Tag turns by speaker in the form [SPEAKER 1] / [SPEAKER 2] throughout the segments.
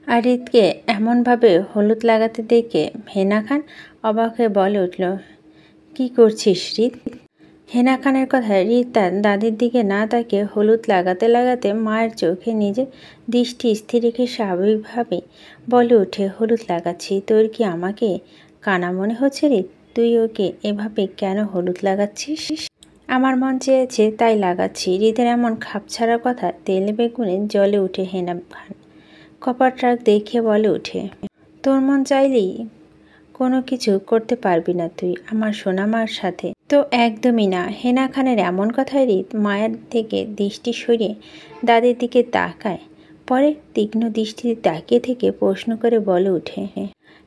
[SPEAKER 1] আর রিতকে এমনভাবে হলুদ লাগাতে দেখে হেনা খান অবাক হয়ে বলে উঠল, কি করছিস রিত? হেনা খানের কথায় রিত তার দাদির দিকে না তাকিয়ে হলুদ লাগাতে লাগাতে মায়ের চোখে নিজের দৃষ্টি স্থির রেখে স্বাভাবিকভাবেই বলে ওঠে, হলুদ লাগাচ্ছি। তোর কি আমাকে কানা মনে হচ্ছে রিত? তুই ওকে এভাবে কেন হলুদ লাগাচ্ছিস? আমার মন চেয়েছে তাই লাগাচ্ছি। রিতের এমন খাপছাড়ার কথা তেলে বেগুনে জ্বলে উঠে হেনা খান। কপার ট্রাক দেখে বলে উঠে, তোর মন চাইলেই কোনো কিছু করতে পারবি না তুই আমার সোনা মার সাথে? তো একদমই না। হেনা খানের এমন কথায় রিত মায়ের থেকে দৃষ্টি সরিয়ে দাদির দিকে তাকায়, পরে তীক্ষ্ণ দৃষ্টিতে তাকিয়ে থেকে প্রশ্ন করে বলে উঠে,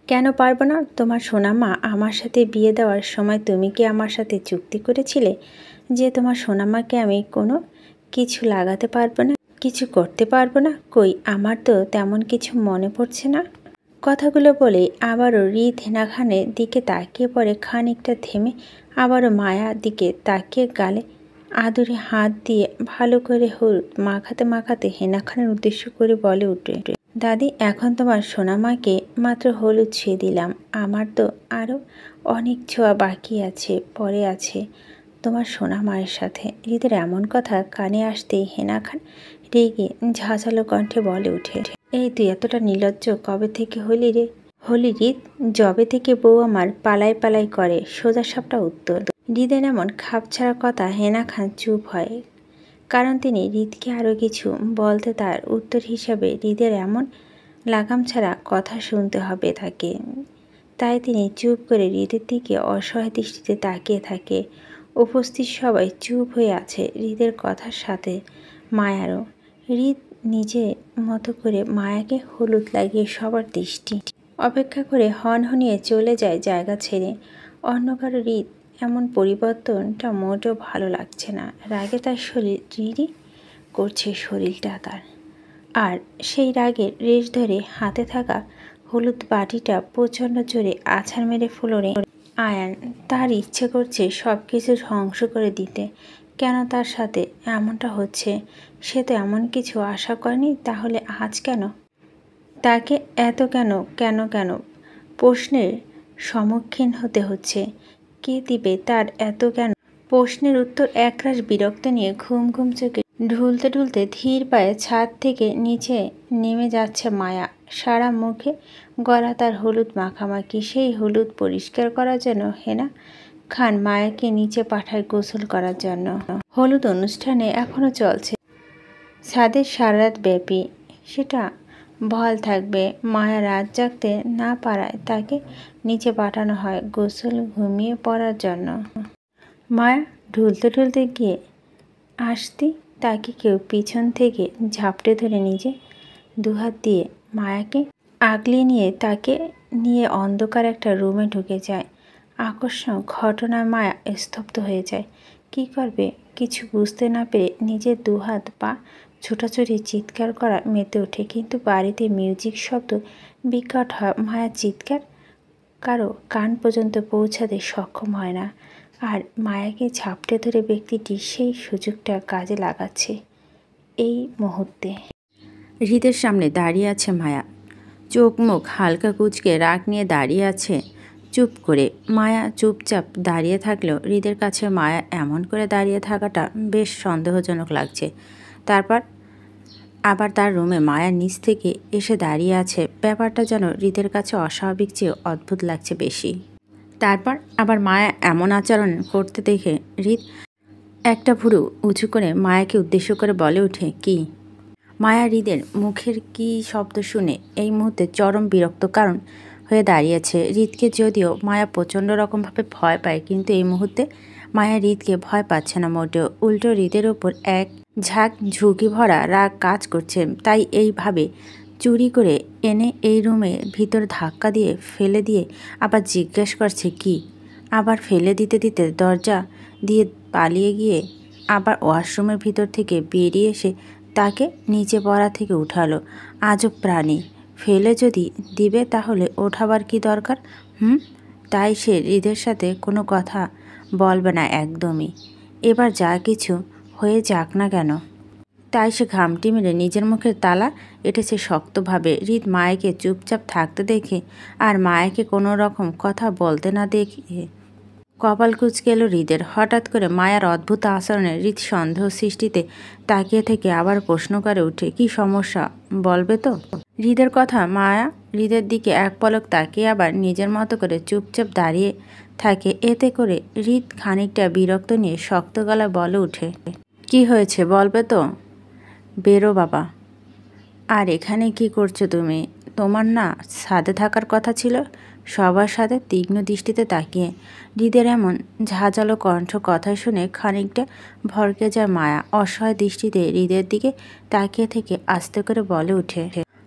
[SPEAKER 1] কেন পারবো না? তোমার সোনা মা আমার সাথে বিয়ে দেওয়ার সময় তুমি কি আমার সাথে চুক্তি করেছিলে যে তোমার সোনা মাকে আমি কোনো কিছু লাগাতে পারবো না, কিছু করতে পারবো না? কই, আমার তো তেমন কিছু মনে পড়ছে না। কথাগুলো বলে আবারও রিত হেনা খানের দিকে তাকিয়ে পড়ে, খানিকটা থেমে আবারও মায়ার দিকে তাকিয়ে গালে আদুরে হাত দিয়ে ভালো করে হলুদ মাখাতে মাখাতে হেনা খানের উদ্দেশ্য করে বলে উঠে, দাদি এখন তোমার সোনা মাকে মাত্র হলুদ ছুঁয়ে দিলাম, আমার তো আরও অনেক ছোঁয়া বাকি আছে, পরে আছে তোমার সোনা মায়ের সাথে। রিতের এমন কথা কানে আসতেই হেনা খান রেগে ঝাঁঝালো কণ্ঠে বলে উঠে, এই তুই এতটা নির্লজ্জ কবে থেকে হলি রে? হলি রিত, জবে থেকে বউ আমার পালাই পালাই করে, সোজা সাপটা উত্তর। রিদের এমন খাপছাড়া কথা হেনা খান চুপ হয়, কারণ তিনি রিতকে আরও কিছু বলতে তার উত্তর হিসাবে রিদের এমন লাগাম ছাড়া কথা শুনতে হবে তাকে। তাই তিনি চুপ করে রিদের দিকে অসহায় দৃষ্টিতে তাকিয়ে থাকে। উপস্থিত সবাই চুপ হয়ে আছে রিদের কথার সাথে মায়ারও। রিত নিজের মতো করে মায়াকে হলুদ লাগিয়ে সবার দৃষ্টি অপেক্ষা করে হনহনিয়ে চলে যায় জায়গা ছেড়ে। অন্য কারো রিত এমন পরিবর্তনটা মোটেও ভালো লাগছে না। রাগে তার শরীর রিরি করছে শরীরটা তার। আর সেই রাগের রেশ ধরে হাতে থাকা হলুদ বাটিটা প্রচণ্ড জোরে আছাড় মেরে ফ্লোরে আয়ান। তার ইচ্ছে করছে সব কিছু ধ্বংস করে দিতে। কেন তার সাথে এমনটা হচ্ছে? সে তো এমন কিছু আশা করেনি, তাহলে আজ কেন তাকে এত কেন কেন কেন প্রশ্নের সম্মুখীন হতে হচ্ছে? কে দিবে তার এত কেন প্রশ্নের উত্তর? একরাশ বিরক্ত নিয়ে ঘুম ঘুম চোখে ঢুলতে ঢুলতে ধীর পায়ে ছাদ থেকে নিচে নেমে যাচ্ছে মায়া। সারা মুখে গলা তার হলুদ মাখামাখি। সেই হলুদ পরিষ্কার করার জন্য হেনা খান মায়াকে নিচে পাঠায় গোসল করার জন্য। হলুদ অনুষ্ঠানে এখনও চলছে ছাদের সারা রাত ব্যাপী। সেটা বহাল থাকবে। মায়া রাত জাগতে না পারায় তাকে নিচে পাঠানো হয় গোসল ঘুমিয়ে পড়ার জন্য। মায়া ঢুলতে ঢুলতে গিয়ে আসতেই তাকে কেউ পিছন থেকে ঝাপটে ধরে নিজে দুহাত দিয়ে মায়াকে আগলে নিয়ে তাকে নিয়ে অন্ধকার একটা রুমে ঢুকে যায়। আকর্ষণ ঘটনায় মায়া স্তব্ধ হয়ে যায়। কি করবে কিছু বুঝতে না পেরে নিজের দুহাত পা ছোটাছুটি চিৎকার করা মেতে ওঠে। কিন্তু বাড়িতে মিউজিক শব্দ বিকট হয়। মায়ার চিৎকার কারো কান পর্যন্ত পৌঁছাতে সক্ষম হয় না। আর মায়াকে ঝাপটে ধরে ব্যক্তিটি সেই সুযোগটা কাজে লাগাচ্ছে। এই মুহূর্তে হৃদের সামনে দাঁড়িয়ে আছে মায়া। চোখ মুখ হালকা কুঁচকে রাগ নিয়ে দাঁড়িয়ে আছে চুপ করে। মায়া চুপচাপ দাঁড়িয়ে থাকলেও হৃদের কাছে মায়া এমন করে দাঁড়িয়ে থাকাটা বেশ সন্দেহজনক লাগছে। তারপর আবার তার রুমে মায়ার নিচ থেকে এসে দাঁড়িয়ে আছে। ব্যাপারটা যেন হৃদের কাছে অস্বাভাবিক চেয়ে অদ্ভুত লাগছে বেশি। তারপর আবার মায়া এমন আচরণ করতে দেখে হৃদ একটা ভুরু উঁচু করে মায়াকে উদ্দেশ্য করে বলে ওঠে, কি? মায়া হৃদের মুখের কি শব্দ শুনে এই মুহূর্তে চরম বিরক্ত কারণ হয়ে দাঁড়িয়েছে। হৃদকে যদিও মায়া প্রচণ্ড রকমভাবে ভয় পায়, কিন্তু এই মুহূর্তে মায়া হৃদকে ভয় পাচ্ছে না মোটেও। উল্টো হৃদের ওপর এক ঝাঁক ঝুঁকি ভরা রাগ কাজ করছে। তাই এইভাবে চুরি করে এনে এই রুমের ভিতর ধাক্কা দিয়ে ফেলে দিয়ে আবার জিজ্ঞেস করছে কি? আবার ফেলে দিতে দিতে দরজা দিয়ে পালিয়ে গিয়ে আবার ওয়াশরুমের ভিতর থেকে বেরিয়ে এসে তাকে নিচে পড়া থেকে উঠালো। আজব প্রাণী। ফেলে যদি দিবে তাহলে ওঠাবার কি দরকার? তাই সে হৃদের সাথে কোনো কথা বলবে না একদমই। এবার যা কিছু হয়ে যাক না কেন। তাই সে ঘামটি মেরে নিজের মুখের তালা এঁটেছে শক্তভাবে। হৃদ মায়াকে চুপচাপ থাকতে দেখে আর মায়াকে কোনো রকম কথা বলতে না দেখে কপাল কুঁচকে এলো হৃদের। হঠাৎ করে মায়ার অদ্ভুত আচরণে হৃদ সন্দেহ সৃষ্টিতে তাকিয়ে থেকে আবার প্রশ্ন করে উঠে, কি সমস্যা বলবে তো? হৃদের কথা মায়া হৃদের দিকে এক পলক তাকিয়ে আবার নিজের মতো করে চুপচাপ দাঁড়িয়ে থাকে। এতে করে হৃদ খানিকটা বিরক্ত নিয়ে শক্ত গলায় বলে উঠে, কি হয়েছে বলবে তো? বেরো বাবা। আর এখানে কি করছো তুমি? তোমার না ছাদে থাকার কথা ছিল? সবার সাথে তীক্ষ্ণ দৃষ্টিতে তাকিয়ে হৃদের এমন ঝাঁঝালো কণ্ঠ কথা শুনে খানিকটা ভরকে যায় মায়া। অসহায় দৃষ্টিতে হৃদের দিকে তাকিয়ে থেকে আস্তে করে বলে উঠে,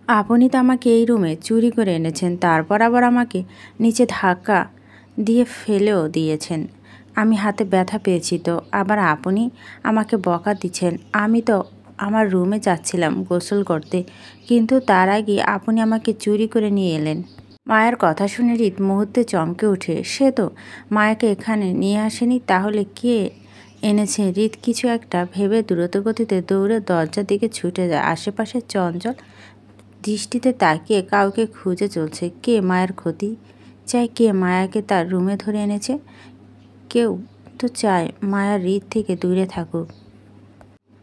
[SPEAKER 1] আপনি তো আমাকে এই রুমে চুরি করে এনেছেন, তারপর আবার আমাকে নিচে ধাক্কা দিয়ে ফেলেও দিয়েছেন। আমি হাতে ব্যথা পেয়েছি তো আবার আপনি আমাকে বকা দিচ্ছেন? আমি তো আমার রুমে যাচ্ছিলাম গোসল করতে, কিন্তু তার আগে আপনি আমাকে চুরি করে নিয়ে এলেন। মায়ের কথা শুনে হৃদ মুহূর্তে চমকে ওঠে। সে তো মায়াকে এখানে নিয়ে আসেনি, তাহলে কে এনেছে? হৃদ কিছু একটা ভেবে দ্রুতগতিতে দৌড়ে দরজার দিকে ছুটে যায়। আশেপাশে চঞ্চল দৃষ্টিতে তাকিয়ে কাউকে খুঁজে চলছে। কে মায়ের ক্ষতি চায়? কে মায়াকে তার রুমে ধরে এনেছে? কেউ তো চায় মায়া হৃদ থেকে দূরে থাকুক,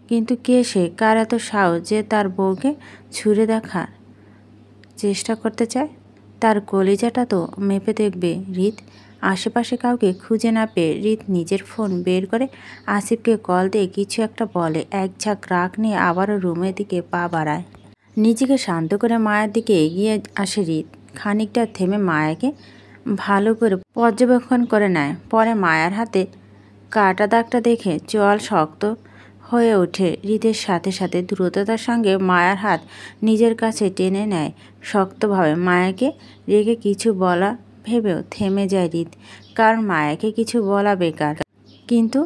[SPEAKER 1] কিন্তু কে সে? কার এত সাহস যে তার বউকে ছুঁড়ে দেখার চেষ্টা করতে চায়? তার কলিজাটা তো মেপে দেখবে হৃদ। আশেপাশে কাউকে খুঁজে না পেয়ে হৃদ নিজের ফোন বের করে আসিফকে কল দিয়ে কিছু একটা বলে। এক ঝাঁক রাগ নিয়ে আবারও রুমের দিকে পা বাড়ায়। নিজেকে শান্ত করে মায়ের দিকে এগিয়ে আসে হৃদ। খানিকটা থেমে মায়াকে ভালো করে পর্যবেক্ষণ করে নেয়। পরে মায়ার হাতে কাটা দাগটা দেখে চোয়াল শক্ত হয়ে ওঠে হৃদের। সাথে সাথে দ্রুততার সঙ্গে মায়ার হাত নিজের কাছে টেনে নেয় শক্তভাবে। মায়াকে রেগে কিছু বলা ভেবেও থেমে যায় হৃদ, কারণ মায়াকে কিছু বলা বেকার। কিন্তু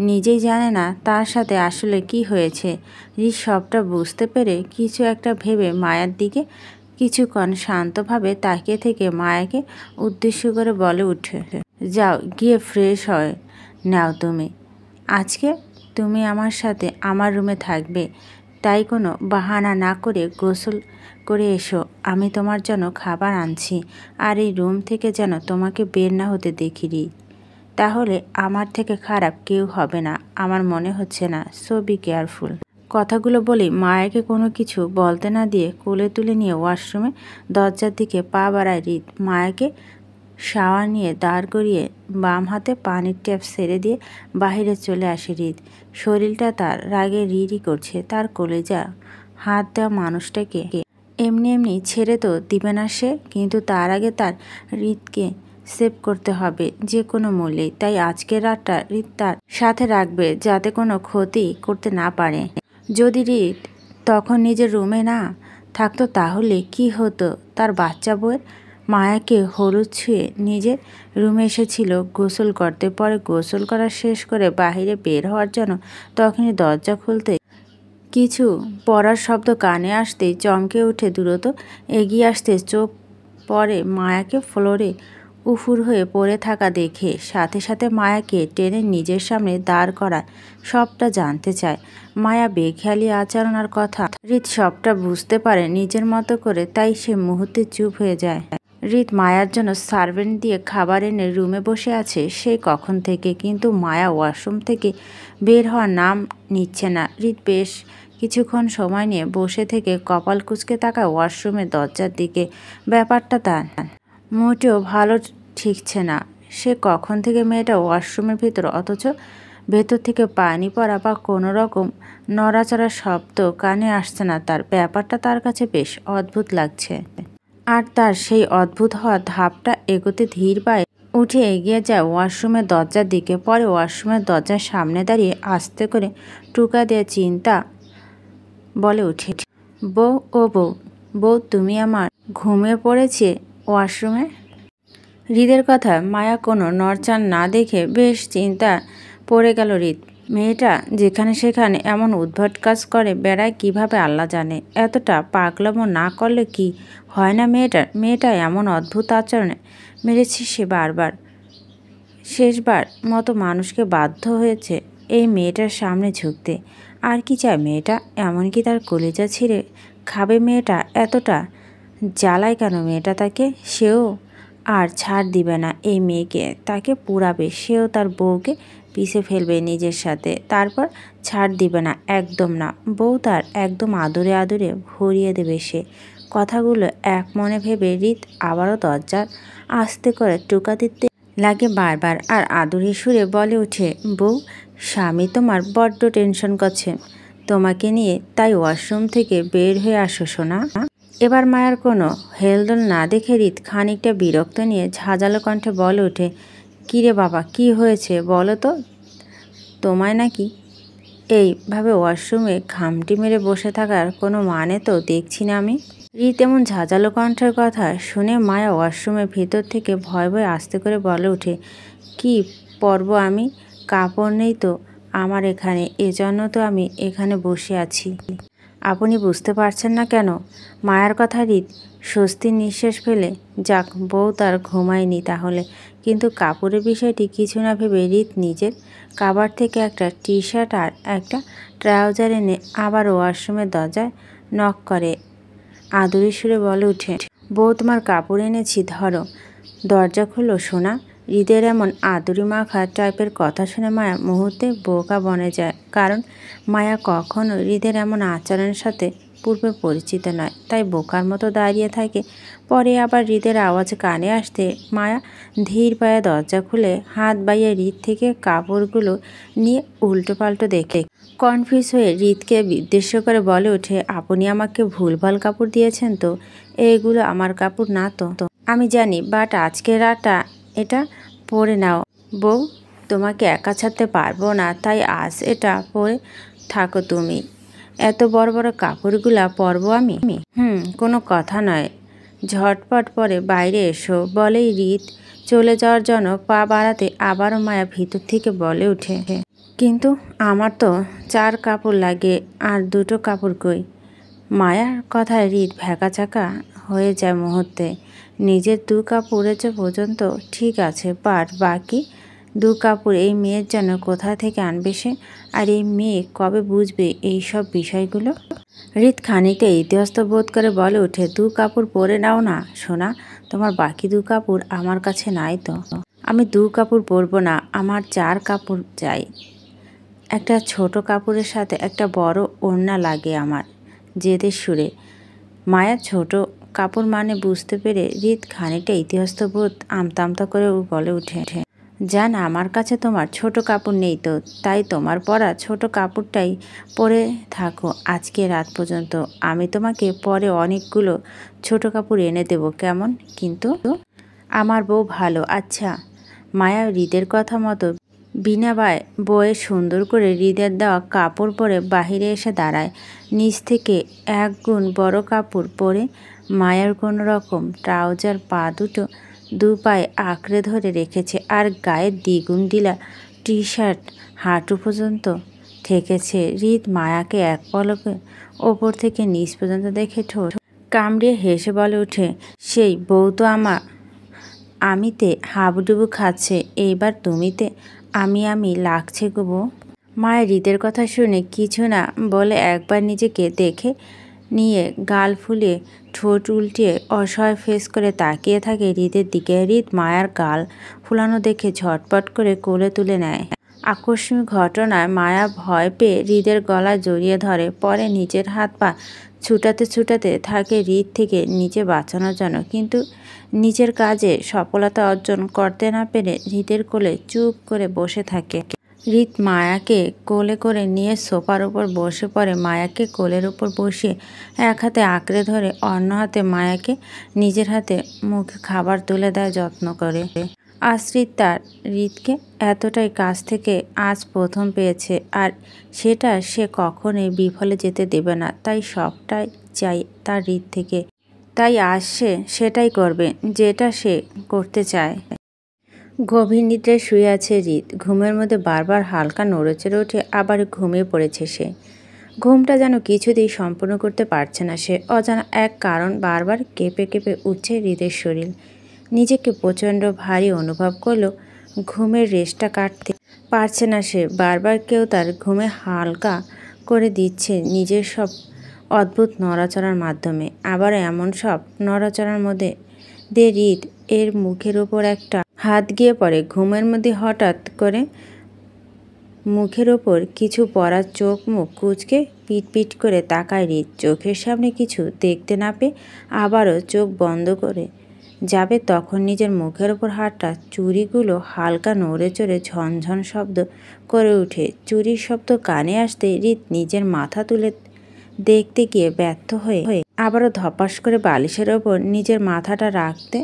[SPEAKER 1] নিজেই জানে না তার সাথে আসলে কি হয়েছে। হৃদ সবটা বুঝতে পেরে কিছু একটা ভেবে মায়ার দিকে কিছুক্ষণ শান্তভাবে তাকিয়ে থেকে মায়াকে উদ্দেশ্য করে বলে উঠে, যাও গিয়ে ফ্রেশ হয়ে নাও তুমি। আজকে তুমি আমার সাথে আমার রুমে থাকবে, তাই কোনো বাহানা না করে গোসল করে এসো। আমি তোমার জন্য খাবার আনছি, আর এই রুম থেকে যেন তোমাকে বের না হতে দেখিনি। তাহলে আমার থেকে খারাপ কেউ হবে না, আমার মনে হচ্ছে না। So be careful. কথাগুলো বলে মায়াকে কোনো কিছু বলতে না দিয়ে কোলে তুলে নিয়ে ওয়াশরুমে দরজার দিকে পা বাড়ায় হৃদ। মায়াকে শাওয়ার নিয়ে দাঁড় করিয়ে বাম হাতে পানির ট্যাপ ছেড়ে দিয়ে বাহিরে চলে আসে হৃদ। শরীরটা তার রাগে রিরি করছে। তার কলেজা হাত দেওয়া মানুষটাকে এমনি এমনি ছেড়ে তো দিবে না সে, কিন্তু তার আগে তার হৃদকে সেভ করতে হবে যে কোনো মূল্যে। তাই আজকের রাতটা হৃদ তার সাথে রাখবে, যাতে কোনো ক্ষতি করতে না পারে। যদি হৃদ তখন নিজের রুমে না থাকতো তাহলে কি হতো তার বাচ্চা বউয়ের? মায়াকে হলুদ ছুঁয়ে নিজের রুমে এসেছিল গোসল করতে। পরে গোসল করা শেষ করে বাহিরে বের হওয়ার জন্য তখনই দরজা খুলতে কিছু পড়ার শব্দ কানে আসতেই চমকে উঠে দ্রুত এগিয়ে আসতে চোখ পড়ে মায়াকে ফ্লোরে উফুর হয়ে পড়ে থাকা দেখে। সাথে সাথে মায়াকে টেনে নিজের সামনে দাঁড় করায় সবটা জানতে চায়। মায়া বেখেয়ালি আচরণ আর কথা হৃদ সবটা বুঝতে পারে নিজের মতো করে, তাই সে মুহূর্তে চুপ হয়ে যায়। হৃদ মায়ার জন্য সার্ভেন্ট দিয়ে খাবার এনে রুমে বসে আছে সেই কখন থেকে, কিন্তু মায়া ওয়াশরুম থেকে বের হওয়ার নাম নিচ্ছে না। হৃদ বেশ কিছুক্ষণ সময় নিয়ে বসে থেকে কপাল কুঁচকে তাকায় ওয়াশরুমের দরজার দিকে। ব্যাপারটা তার মোটেও ভালো ঠিকছে না। সে কখন থেকে মেয়েটা ওয়াশরুমের ভিতর, অথচ ভেতর থেকে পানি পড়া বা কোনো রকম নড়াচড়ার শব্দ কানে আসছে না তার। ব্যাপারটা তার কাছে বেশ অদ্ভুত লাগছে। আর তার সেই অদ্ভুত হওয়ার ধাপটা এগোতে ধীর পায়ে উঠে এগিয়ে যায় ওয়াশরুমের দরজার দিকে। পরে ওয়াশরুমের দরজার সামনে দাঁড়িয়ে আস্তে করে টুকা দিয়ে চিন্তা বলে উঠে, বউ ও বউ, বউ তুমি আমার ঘুমিয়ে পড়েছে ওয়াশরুমে? হৃদের কথা মায়া কোনো নড়চাড় না দেখে বেশ চিন্তা পড়ে গেল হৃদ। মেয়েটা যেখানে সেখানে এমন উদ্ভট কাজ করে বেড়ায় কিভাবে আল্লাহ জানে। এতটা পাগলামো না করলে কি হয় না মেয়েটা এমন অদ্ভুত আচরণে মেরেছে সে বারবার। শেষবার মতো মানুষকে বাধ্য হয়েছে এই মেয়েটার সামনে ঝুঁকতে। আর কি চায় মেয়েটা? এমনকি তার কলিজা ছিঁড়ে খাবে মেয়েটা? এতটা জ্বালায় কেন মেয়েটা তাকে? সেও আর ছাড় দিবে না এই মেয়েকে, তাকে পুড়াবে। সেও তার বউকে পিষে ফেলবে নিজের সাথে, তারপর ছাড় দিবে না, একদম না। বউ তার একদম আদরে আদরে ভরিয়ে দেবে সে। কথাগুলো এক মনে ভেবে হৃদ আবারও দরজার আস্তে করে টোকা দিতে লাগে বারবার, আর আদুরে সুরে বলে ওঠে, বউ, স্বামী তোমার বড্ড টেনশন করছে তোমাকে নিয়ে, তাই ওয়াশরুম থেকে বের হয়ে আসো সোনা। এবার মায়ের কোনো হেলদোল না দেখে হৃদ খানিকটা বিরক্ত নিয়ে ঝাঁঝালো কণ্ঠে বলে ওঠে, কিরে বাবা, কি হয়েছে বলো তো? তোমায় নাকি এইভাবে ওয়াশরুমে ঘামটি মেরে বসে থাকার কোনো মানে তো দেখছি না আমি। হৃদ এমন ঝাঁঝালো কণ্ঠের কথা শুনে মায়া ওয়াশরুমের ভিতর থেকে ভয় ভয় আস্তে করে বলে ওঠে, কি পরব আমি? কাপড় নেই তো আমার এখানে, এজন্য তো আমি এখানে বসে আছি। আপনি বুঝতে পারছেন না কেন? মায়ার কথা হৃদ স্বস্তির নিঃশ্বাস ফেলে, যাক বউ তার ঘুমায়নি তাহলে। কিন্তু কাপড়ের বিষয়টি কিছু না ভেবে হৃদ নিজের কাবার থেকে একটা টি শার্ট আর একটা ট্রাউজার এনে আবার ওয়াশরুমের দরজায় নক করে। আদুরে সুরে বলে উঠে, বউ, তোমার কাপড় এনেছি, ধরো। দরজা খুলো সোনা। হৃদের এমন আদুরি মাখা টাইপের কথা শুনে মায়া মুহূর্তে বোকা বনে যায়, কারণ মায়া কখনো হৃদের এমন আচরণের সাথে পূর্বে পরিচিত নয়, তাই বোকার মতো দাঁড়িয়ে থাকে। পরে আবার হৃদের আওয়াজ কানে আসতে মায়া ধীর পায়ে দরজা খুলে হাত বাইয়ে হৃদ থেকে কাপড়গুলো নিয়ে উল্টো পাল্টো দেখে কনফিউজ হয়ে হৃদকে উদ্দেশ্য করে বলে ওঠে, আপনি আমাকে ভুলভাল কাপড় দিয়েছেন তো, এগুলো আমার কাপড় না তো। আমি জানি, বাট আজকে রাতটা এটা পরে নাও বউ, তোমাকে একা ছাড়তে পারবো না, তাই আজ এটা পরে থাকো তুমি। এত বড় বড় কাপড়গুলা পরবো আমি? কোনো কথা নয়, ঝটপট পরে বাইরে এসো বলেই হৃদ চলে যাওয়ার জন্য পা বাড়াতে আবারও মায়া ভিতর থেকে বলে ওঠে, কিন্তু আমার তো 4 কাপড় লাগে, আর 2টো কাপড় কই? মায়ার কথায় হৃদ ভ্যাকাচাকা হয়ে যায় মুহূর্তে। নিজের 2 কাপ পরেছে পর্যন্ত ঠিক আছে, বাট বাকি 2 কাপড় এই মেয়ের জন্য কোথা থেকে আনবে সে? আর এই মেয়ে কবে বুঝবে এই সব বিষয়গুলো? হৃদ খানিকটা ইতস্ত বোধ করে বলে ওঠে, 2 কাপড় পরে নাও না সোনা, তোমার বাকি 2 কাপড় আমার কাছে নাই তো। আমি 2 কাপড় পরবো না, আমার 4 কাপড় চাই। একটা ছোট কাপড়ের সাথে একটা বড় ওড়না লাগে আমার, জেদের সুরে। মায়া ছোট কাপড় মানে বুঝতে পেরে হৃদ খানিকটা ইতস্ত বোধ আমতা আমতা করে বলে উঠে, জান, আমার কাছে তোমার ছোট কাপড় নেই তো, তাই তোমার পরা ছোট কাপড়টাই পরে থাকো আজকে রাত পর্যন্ত। আমি তোমাকে পরে অনেকগুলো ছোট কাপড় এনে দেব, কেমন? কিন্তু আমার বউ ভালো। আচ্ছা। মায়া হৃদের কথা মতো বিনা বয়ে সুন্দর করে হৃদের দেওয়া কাপড় পরে বাহিরে এসে দাঁড়ায়। নিচ থেকে 1 গুণ বড় কাপড় পরে মায়ার কোনো রকম ট্রাউজার পা দুটো 2 পায়ে আঁকড়ে ধরে রেখেছে, আর গায়ে দ্বিগুণ ঢিলা টি শার্ট হাঁটু পর্যন্ত ঠেকেছে। হৃদ মায়াকে এক পলকে ওপর থেকে নিচ পর্যন্ত দেখে ঠোঁট কামড়িয়ে হেসে বলে ওঠে, সেই বউ তো আমিতে হাবুডুবু খাচ্ছে, এইবার তুমিতে আমি লাগছে গো বউ। মায়ের হৃদের কথা শুনে কিছু না বলে একবার নিজেকে দেখে নিয়ে গাল ফুলিয়ে ঠোঁট উল্টিয়ে অসহায় ফেস করে তাকিয়ে থাকে হৃদের দিকে। হৃদ মায়ার গাল ফুলানো দেখে ঝটপট করে কোলে তুলে নেয়। আকস্মিক ঘটনায় মায়া ভয় পেয়ে হৃদের গলায় জড়িয়ে ধরে, পরে নিজের হাত পা ছুটাতে থাকে হৃদ থেকে নিজে বাঁচানোর জন্য, কিন্তু নিজের কাজে সফলতা অর্জন করতে না পেরে হৃদের কোলে চুপ করে বসে থাকে। হৃদ মায়াকে কোলে করে নিয়ে সোফার উপর বসে পড়ে। মায়াকে কোলের উপর বসিয়ে এক হাতে আঁকড়ে ধরে অন্য হাতে মায়াকে নিজের হাতে মুখে খাবার তুলে দেয় যত্ন করে। আশ্রিত তার হৃদকে এতটাই কাছ থেকে আজ প্রথম পেয়েছে, আর সেটা সে কখনোই বিফলে যেতে দেবে না, তাই সবটাই চাই তার হৃদ থেকে। তাই আজ সে সেটাই করবে যেটা সে করতে চায়। গভীর নিদ্রায় শুয়ে আছে হৃদ। ঘুমের মধ্যে বারবার হালকা নড়েচড়ে উঠে আবার ঘুমিয়ে পড়েছে সে। ঘুমটা যেন কিছুতেই সম্পূর্ণ করতে পারছে না সে। অজানা এক কারণ বারবার কেঁপে কেঁপে উঠছে হৃদের শরীর। নিজেকে প্রচণ্ড ভারী অনুভব করলেও ঘুমের রেশটা কাটতে পারছে না সে। বারবার কেউ তার ঘুমে হালকা করে দিচ্ছে নিজের সব অদ্ভুত নড়াচড়ার মাধ্যমে। আবার এমন সব নড়াচড়ার মধ্যে দিয়ে হৃদ এর মুখের ওপর একটা হাত গিয়ে পড়ে। ঘুমের মধ্যে হঠাৎ করে মুখের ওপর কিছু পড়ার চোখ মুখ কুঁচকে পিট করে তাকায় হৃদ। চোখের সামনে কিছু দেখতে না পেয়ে আবারও চোখ বন্ধ করে যাবে তখন নিজের মুখের ওপর হাতটা চুড়িগুলো হালকা নড়ে চড়ে ঝনঝন শব্দ করে উঠে। চুরির শব্দ কানে আসতে হৃদ নিজের মাথা তুলে দেখতে গিয়ে ব্যর্থ হয়ে আবারও ধপাস করে বালিশের ওপর নিজের মাথাটা রাখতে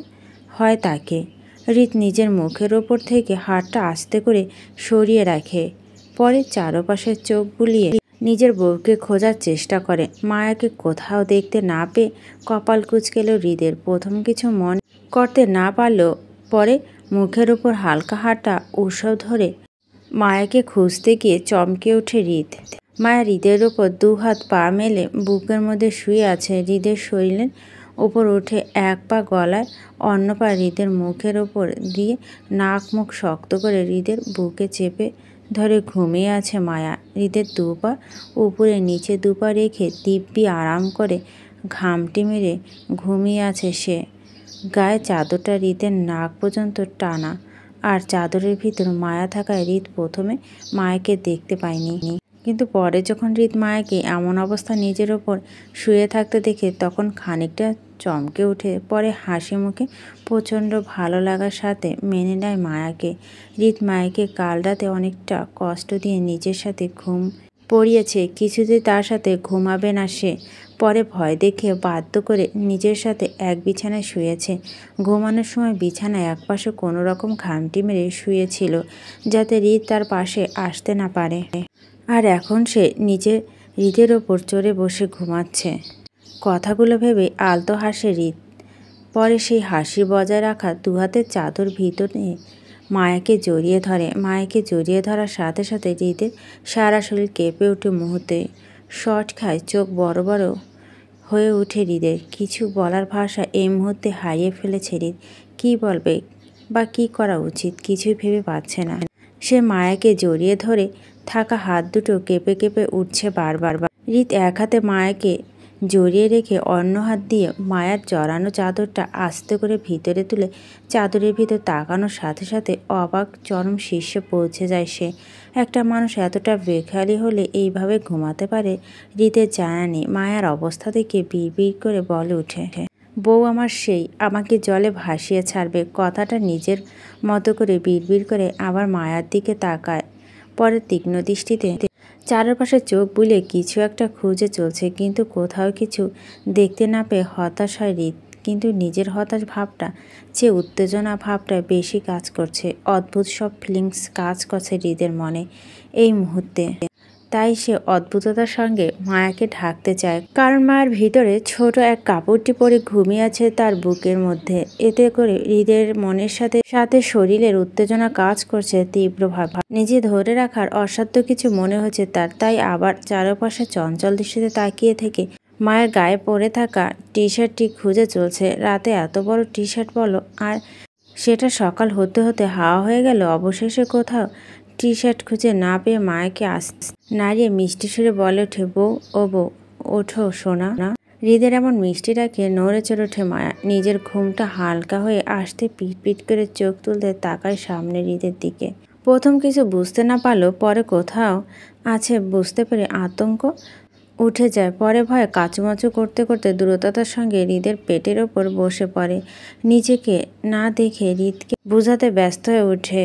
[SPEAKER 1] হয় তাকে। হৃদ নিজের মুখের ওপর থেকে হাতটা আস্তে করে সরিয়ে রাখে। পরে চারপাশে চোখ বুলিয়ে নিজের বউকে খোঁজার চেষ্টা করে। মায়াকে কোথাও দেখতে না পেয়ে কপাল কুঁচকেল হৃদের। প্রথম কিছু মনে করতে না পারলেও পরে মুখের ওপর হালকা হাতটা উৎসব ধরে মায়াকে খুঁজতে গিয়ে চমকে ওঠে হৃদ। মায়া হৃদের ওপর দু হাত পা মেলে বুকের মধ্যে শুয়ে আছে। হৃদের শরীরের ওপর উঠে এক পা গলায়, অন্য পা হৃদের মুখের ওপর দিয়ে নাক মুখ শক্ত করে হৃদের বুকে চেপে ধরে ঘুমিয়ে আছে মায়া। হৃদের দু পা উপরে নিচে দু পা রেখে দিব্যি আরাম করে ঘামটি মেরে ঘুমিয়ে আছে সে। গায়ে চাদরটা হৃদের নাক পর্যন্ত টানা, আর চাদরের ভিতর মায়া থাকায় হৃদ প্রথমে মায়াকে দেখতে পায়নি, কিন্তু পরে যখন হৃদ মায়াকে এমন অবস্থা নিজের ওপর শুয়ে থাকতে দেখে তখন খানিকটা চমকে উঠে। পরে হাসি মুখে প্রচণ্ড ভালো লাগার সাথে মেনে নেয় মায়াকে। হৃদ মায়াকে কাল রাতে অনেকটা কষ্ট দিয়ে নিজের সাথে ঘুম পড়িয়েছে, কিছুতেই তার সাথে ঘুমাবে না সে। পরে ভয় দেখে বাধ্য করে নিজের সাথে এক বিছানায় শুয়েছে। ঘুমানোর সময় বিছানায় একপাশে কোনো রকম খামটি মেরে শুয়েছিল যাতে হৃদ তার পাশে আসতে না পারে। আর এখন সে নিজের হৃদের ওপর চড়ে বসে ঘুমাচ্ছে। কথাগুলো ভেবে আলতো হাসে হৃদ। পরে সেই হাসি বজায় রাখা দুহাতের চাদর ভিতর নিয়ে মায়াকে জড়িয়ে ধরে। মায়াকে জড়িয়ে ধরার সাথে সাথে হৃদের সারা শরীর কেঁপে ওঠে মুহূর্তে। শট খায়, চোখ বড় বড় হয়ে ওঠে হৃদের। কিছু বলার ভাষা এই মুহূর্তে হারিয়ে ফেলেছে হৃদ। কী বলবে বা কী করা উচিত কিছুই ভেবে পাচ্ছে না সে। মায়াকে জড়িয়ে ধরে থাকা হাত দুটো কেঁপে কেঁপে উঠছে বারবার। হৃদ এক হাতে মায়াকে জড়িয়ে রেখে অন্য হাত দিয়ে মায়ার জড়ানো চাদরটা আস্তে করে ভিতরে তুলে চাদরের ভিতর তাকানোর সাথে সাথে অবাক চরম শীর্ষে পৌঁছে যায় সে। একটা মানুষ এতটা বেখেয়ালি হলে এইভাবে ঘুমাতে পারে হৃদের জানা নেই। মায়ার অবস্থা দেখে বিড়বিড় করে বলে ওঠে, বউ আমার সেই আমাকে জলে ভাসিয়ে ছাড়বে। কথাটা নিজের মতো করে বিড়বিড় করে আবার মায়ার দিকে তাকায়। পরে তীক্ষ্ণ দৃষ্টিতে চারপাশে চোখ বুলিয়ে কিছু একটা খুঁজে চলছে, কিন্তু কোথাও কিছু দেখতে না পেয়ে হতাশ হয় হৃদ। কিন্তু নিজের হতাশ ভাবটা চেয়ে উত্তেজনা ভাবটা বেশি কাজ করছে। অদ্ভুত সব ফিলিংস কাজ করছে হৃদের মনে এই মুহূর্তে। তাই সে অদ্ভুততার সঙ্গে মায়াকে ঢাকতে চায়, কারণ মায়ের ভিতরে ছোট এক কাপড়টি পরে ঘুমিয়ে আছে তার বুকের মধ্যে। এতে করে হৃদের মনের সাথে সাথে শরীরের উত্তেজনা কাজ করছে তীব্রভাবে। নিজে ধরে রাখার অসাধ্য কিছু মনে হচ্ছে তার। তাই আবার চারপাশে চঞ্চল দৃষ্টিতে তাকিয়ে থেকে মায়ের গায়ে পরে থাকা টি শার্টটি খুঁজে চলছে। রাতে এত বড় টি শার্ট বলো, আর সেটা সকাল হতে হতে হাওয়া হয়ে গেল। অবশেষে কোথাও টি শার্ট খুঁজে না পেয়ে মায়াকে নাড়িয়ে মিষ্টি সুরে বলে ওঠে, বউ ও বউ ওঠো সোনা। হৃদের এমন মিষ্টি ডাকে নড়ে চড়ে ওঠে মায়া। নিজের ঘুমটা হালকা হয়ে আসতে পিট করে চোখ তুলতে তাকায় সামনে হৃদের দিকে। প্রথম কিছু বুঝতে না পারলেও পরে কোথাও আছে বুঝতে পেরে আতঙ্ক উঠে যায়। পরে ভয়ে কাচুমাচু করতে করতে দ্রুততার সঙ্গে হৃদের পেটের ওপর বসে পড়ে। নিজেকে না দেখে হৃদকে বোঝাতে ব্যস্ত হয়ে ওঠে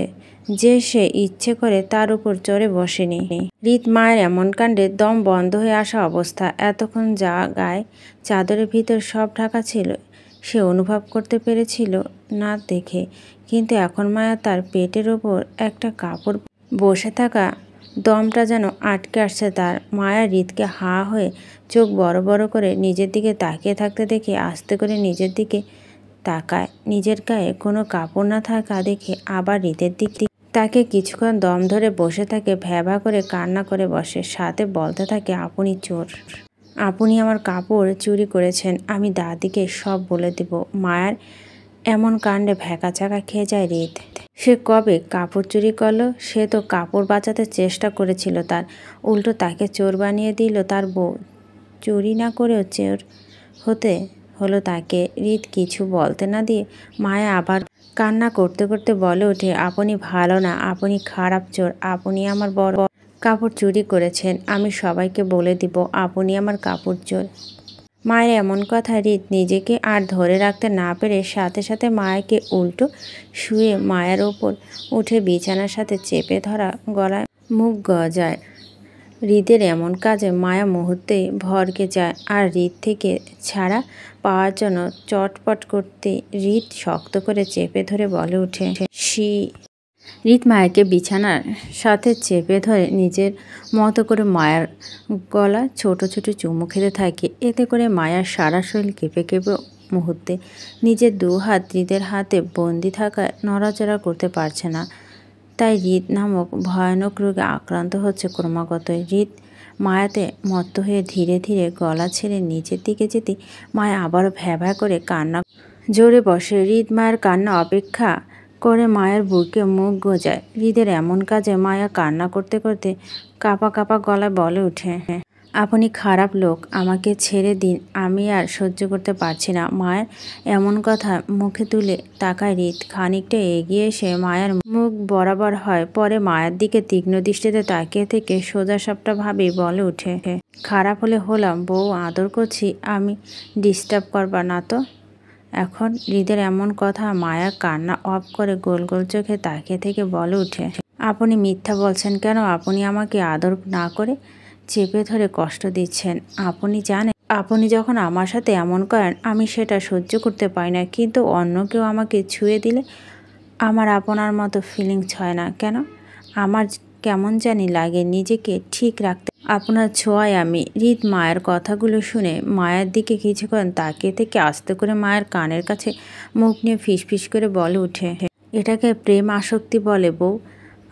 [SPEAKER 1] যে সে ইচ্ছে করে তার উপর চড়ে বসেনি। হৃদ মায়ের এমন কাণ্ডে দম বন্ধ হয়ে আসা অবস্থা। এতক্ষণ যা গায়ে চাদরের ভিতর সব ঢাকা ছিল সে অনুভব করতে পেরেছিল না দেখে, কিন্তু এখন মায়া তার পেটের ওপর একটা কাপড় বসে থাকা দমটা যেন আটকে আসছে তার। মায়া হৃদকে হা হয়ে চোখ বড় বড় করে নিজের দিকে তাকিয়ে থাকতে দেখে আস্তে করে নিজের দিকে তাকায়। নিজের গায়ে কোনো কাপড় না থাকা দেখে আবার হৃদের দিক তাকে কিছুক্ষণ দম ধরে বসে থাকে, ভ্যাভা করে কান্না করে বসে, সাথে বলতে থাকে, আপনি চোর, আপনি আমার কাপড় চুরি করেছেন, আমি দাদিকে সব বলে দেব। মায়ার এমন কাণ্ডে ভ্যাকাচাকা খেয়ে যায় রিত। সে কবে কাপড় চুরি করলো? সে তো কাপড় বাঁচাতে চেষ্টা করেছিল, তার উল্টো তাকে চোর বানিয়ে দিল তার বউ। চুরি না করেও চোর হতে হলো তাকে। রিত কিছু বলতে না দিয়ে মায়া আবার কান্না করতে করতে বলে ওঠে, আপনি ভালো না, আপনি খারাপ চোর, আপনি আমার বড় কাপড় চুরি করেছেন, আমি সবাইকে বলে দিব আপনি আমার কাপড় চোর। মায়ের এমন কথা রিত নিজেকে আর ধরে রাখতে না পেরে সাথে সাথে মায়াকে উল্টো শুয়ে মায়ের ওপর উঠে বিছানার সাথে চেপে ধরা গলায় মুখ গজায়। হৃদের এমন কাজে মায়া মুহূর্তেই ভড়কে যায় আর হৃদ থেকে ছাড়া পাওয়ার জন্য চটপট করতে হৃদ শক্ত করে চেপে ধরে বলে ওঠে, হৃদ মায়াকে বিছানার সাথে চেপে ধরে নিজের মতো করে মায়ার গলা ছোট ছোট চুমু খেতে থাকে। এতে করে মায়ার সারা শরীর কেঁপে কেঁপে মুহূর্তে নিজের দু হাত হৃদের হাতে বন্দি থাকায় নড়াচড়া করতে পারছে না। তাই হৃদ নামক ভয়ানক রোগে আক্রান্ত হচ্ছে ক্রমাগত। হৃদ মায়াতে মত্ত হয়ে ধীরে ধীরে গলা ছেড়ে নিচের দিকে যেতে মায়া আবারও ভ্যা ভ্যা করে কান্না জোরে বসে। হৃদ মায়ের কান্না অপেক্ষা করে মায়ের বুকে মুখ গোজায়। হৃদের এমন কাজে মায়া কান্না করতে করতে কাঁপা কাঁপা গলায় বলে ওঠে, আপনি খারাপ লোক, আমাকে ছেড়ে দিন, আমি আর সহ্য করতে পারছি না। মায়ের এমন কথা মুখে তুলে তাকায় হৃদ। খানিকটা এগিয়ে এসে মায়ের মুখ বরাবর হয়, পরে মায়ের দিকে তীক্ষ্ণ দৃষ্টিতে তাকিয়ে থেকে সোজা সাপটা ভাবে বলে ওঠে, খারাপ হলে হলাম, বউ আদর করছি, আমি ডিস্টার্ব করবা না তো? এখন হৃদের এমন কথা মায়া কান্না অফ করে গোল গোল চোখে তাকিয়ে থেকে বলে ওঠে, আপনি মিথ্যা বলছেন কেন? আপনি আমাকে আদর না করে চেপে ধরে কষ্ট দিচ্ছেন। আপনি জানেন আপনি যখন আমার সাথে এমন করেন আমি সেটা সহ্য করতে পারি না, কিন্তু অন্য কেউ আমাকে ছুঁয়ে দিলে আমার আপনার মতো ফিলিংস হয় না কেন? আমার কেমন জানি লাগে নিজেকে ঠিক রাখতে আপনার ছোঁয়ায় আমি। হৃদ মায়ের কথাগুলো শুনে মায়ের দিকে কিছুক্ষণ তাকিয়ে থেকে আস্তে করে মায়ের কানের কাছে মুখ নিয়ে ফিসফিস করে বলে ওঠে, এটাকে প্রেম আসক্তি বলে বউ।